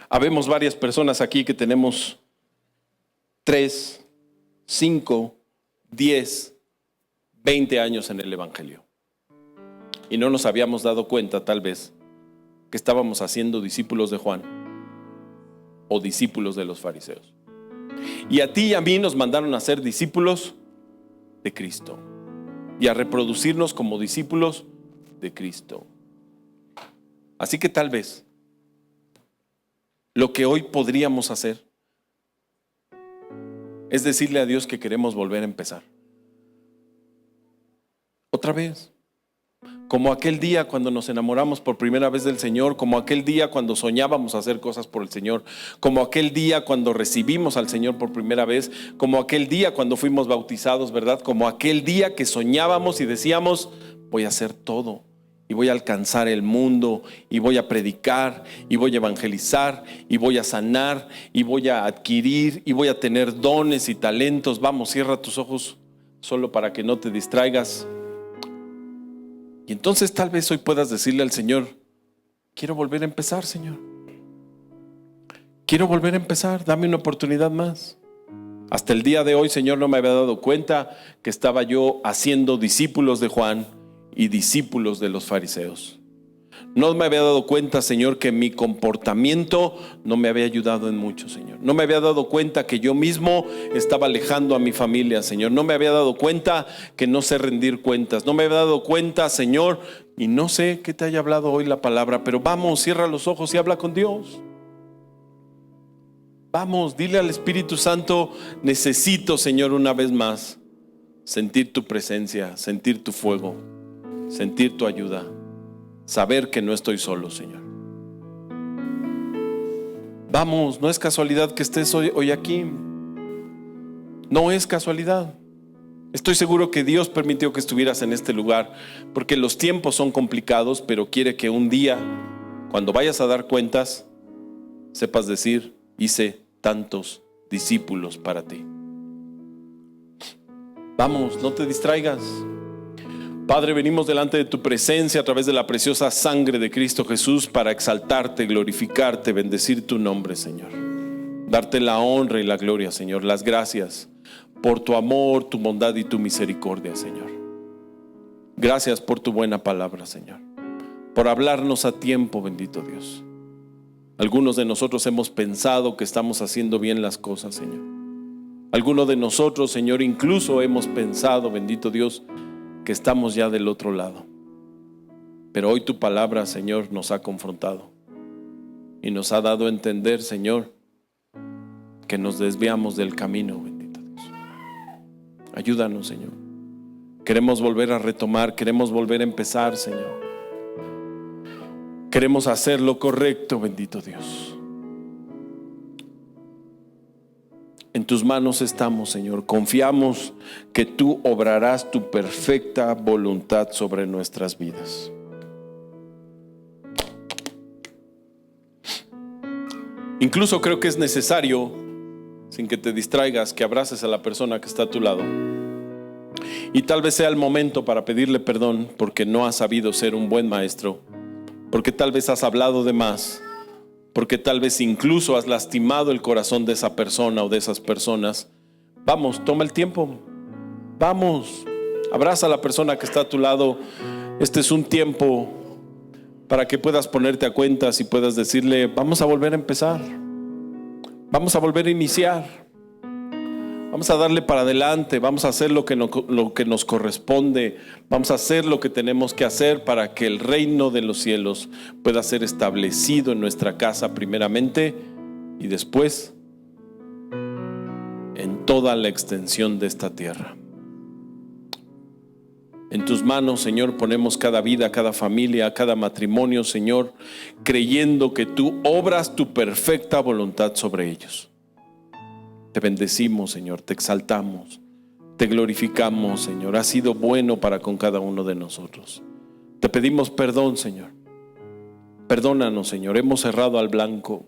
Habemos varias personas aquí que tenemos 3, 5, 10, 20 años en el Evangelio. Y no nos habíamos dado cuenta, tal vez, que estábamos haciendo discípulos de Juan o discípulos de los fariseos. Y a ti y a mí nos mandaron a ser discípulos de Cristo y a reproducirnos como discípulos de Cristo. Así que tal vez lo que hoy podríamos hacer es decirle a Dios que queremos volver a empezar. Otra vez. Como aquel día cuando nos enamoramos por primera vez del Señor, como aquel día cuando soñábamos hacer cosas por el Señor, como aquel día cuando recibimos al Señor por primera vez, como aquel día cuando fuimos bautizados, ¿verdad? Como aquel día que soñábamos y decíamos: voy a hacer todo y voy a alcanzar el mundo y voy a predicar y voy a evangelizar y voy a sanar y voy a adquirir y voy a tener dones y talentos. Vamos, cierra tus ojos solo para que no te distraigas. Y entonces tal vez hoy puedas decirle al Señor: quiero volver a empezar, Señor. Quiero volver a empezar, dame una oportunidad más. Hasta el día de hoy, Señor, no me había dado cuenta que estaba yo haciendo discípulos de Juan y discípulos de los fariseos. No me había dado cuenta, Señor, que mi comportamiento no me había ayudado en mucho, Señor. No me había dado cuenta que yo mismo estaba alejando a mi familia, Señor. No me había dado cuenta que no sé rendir cuentas. No me había dado cuenta, Señor, y no sé qué te haya hablado hoy la palabra, pero vamos, cierra los ojos y habla con Dios. Vamos, dile al Espíritu Santo: necesito, Señor, una vez más sentir tu presencia, sentir tu fuego, sentir tu ayuda. Saber que no estoy solo, Señor. Vamos, no es casualidad que estés hoy aquí. No es casualidad. Estoy seguro que Dios permitió que estuvieras en este lugar porque los tiempos son complicados, pero quiere que un día, cuando vayas a dar cuentas, sepas decir: hice tantos discípulos para ti. Vamos, no te distraigas. Padre, venimos delante de tu presencia a través de la preciosa sangre de Cristo Jesús para exaltarte, glorificarte, bendecir tu nombre, Señor. Darte la honra y la gloria, Señor. Las gracias por tu amor, tu bondad y tu misericordia, Señor. Gracias por tu buena palabra, Señor. Por hablarnos a tiempo, bendito Dios. Algunos de nosotros hemos pensado que estamos haciendo bien las cosas, Señor. Algunos de nosotros, Señor, incluso hemos pensado, bendito Dios, que estamos ya del otro lado. Pero hoy tu palabra, Señor, nos ha confrontado y nos ha dado a entender, Señor, que nos desviamos del camino, bendito Dios. Ayúdanos, Señor. Queremos volver a retomar, queremos volver a empezar, Señor. Queremos hacer lo correcto, bendito Dios. En tus manos estamos, Señor. Confiamos que tú obrarás tu perfecta voluntad sobre nuestras vidas. Incluso creo que es necesario, sin que te distraigas, que abraces a la persona que está a tu lado. Y tal vez sea el momento para pedirle perdón porque no has sabido ser un buen maestro, porque tal vez has hablado de más, porque tal vez incluso has lastimado el corazón de esa persona o de esas personas. Vamos, toma el tiempo. Vamos, abraza a la persona que está a tu lado. Este es un tiempo para que puedas ponerte a cuentas y puedas decirle: vamos a volver a empezar. Vamos a volver a iniciar. Vamos a darle para adelante. Vamos a hacer lo que nos corresponde. Vamos a hacer lo que tenemos que hacer para que el reino de los cielos pueda ser establecido en nuestra casa primeramente y después en toda la extensión de esta tierra. En tus manos, Señor, ponemos cada vida, cada familia, cada matrimonio, Señor, creyendo que tú obras tu perfecta voluntad sobre ellos. Te bendecimos, Señor, te exaltamos, te glorificamos, Señor. Has sido bueno para con cada uno de nosotros. Te pedimos perdón, Señor. Perdónanos, Señor. Hemos errado al blanco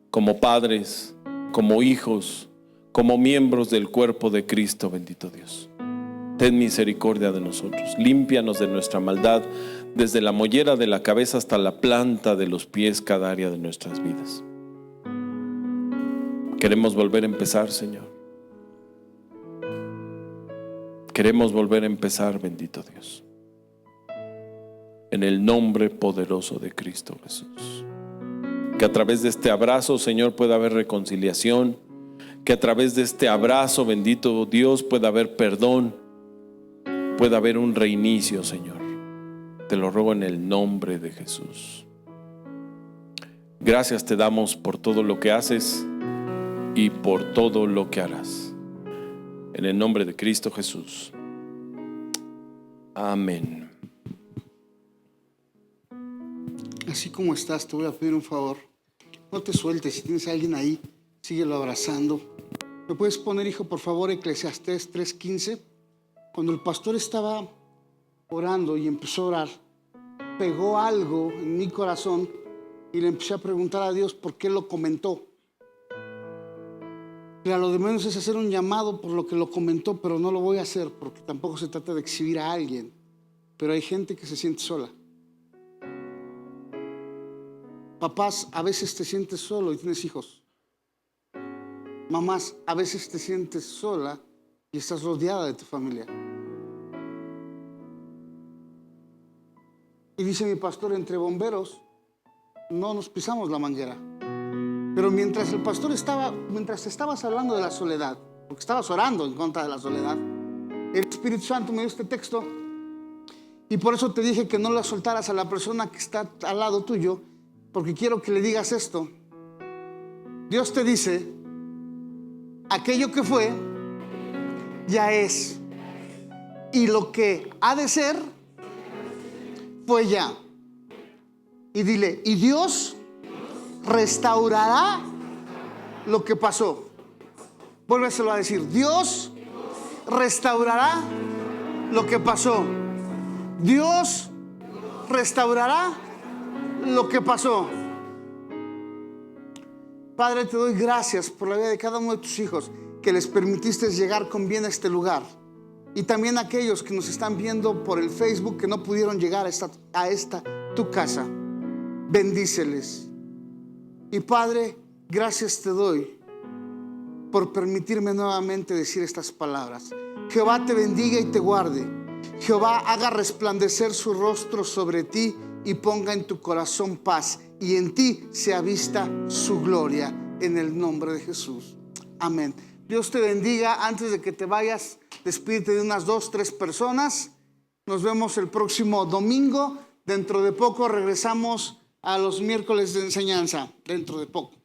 como padres, como hijos, como miembros del cuerpo de Cristo, bendito Dios. Ten misericordia de nosotros. Límpianos de nuestra maldad, desde la mollera de la cabeza hasta la planta de los pies, cada área de nuestras vidas. Queremos volver a empezar, Señor. Queremos volver a empezar, bendito Dios. En el nombre poderoso de Cristo Jesús. Que a través de este abrazo, Señor, pueda haber reconciliación. Que a través de este abrazo, bendito Dios, pueda haber perdón. Pueda haber un reinicio, Señor. Te lo ruego en el nombre de Jesús. Gracias te damos por todo lo que haces y por todo lo que harás. En el nombre de Cristo Jesús. Amén. Así como estás, te voy a pedir un favor. No te sueltes. Si tienes a alguien ahí, síguelo abrazando. ¿Me puedes poner, hijo, por favor, Eclesiastés 3:15? Cuando el pastor estaba orando y empezó a orar, pegó algo en mi corazón y le empecé a preguntar a Dios por qué lo comentó. Mira, lo de menos es hacer un llamado por lo que lo comentó, pero no lo voy a hacer porque tampoco se trata de exhibir a alguien. Pero hay gente que se siente sola. Papás, a veces te sientes solo y tienes hijos. Mamás, a veces te sientes sola y estás rodeada de tu familia. Y dice mi pastor, entre bomberos no nos pisamos la manguera. Pero mientras estabas hablando de la soledad, porque estabas orando en contra de la soledad, el Espíritu Santo me dio este texto y por eso te dije que no la soltaras a la persona que está al lado tuyo, porque quiero que le digas esto. Dios te dice, aquello que fue, ya es, y lo que ha de ser, fue ya. Y dile, y Dios restaurará lo que pasó. Vuélveselo a decir. Dios restaurará lo que pasó. Dios restaurará lo que pasó. Padre, te doy gracias por la vida de cada uno de tus hijos, que les permitiste llegar con bien a este lugar. Y también a aquellos que nos están viendo por el Facebook, que no pudieron llegar a esta tu casa. Bendíceles. Y Padre, gracias te doy por permitirme nuevamente decir estas palabras. Jehová te bendiga y te guarde. Jehová haga resplandecer su rostro sobre ti y ponga en tu corazón paz, y en ti sea vista su gloria, en el nombre de Jesús. Amén. Dios te bendiga. Antes de que te vayas, despídete de unas 2, 3 personas. Nos vemos el próximo domingo. Dentro de poco regresamos a los miércoles de enseñanza. Dentro de poco.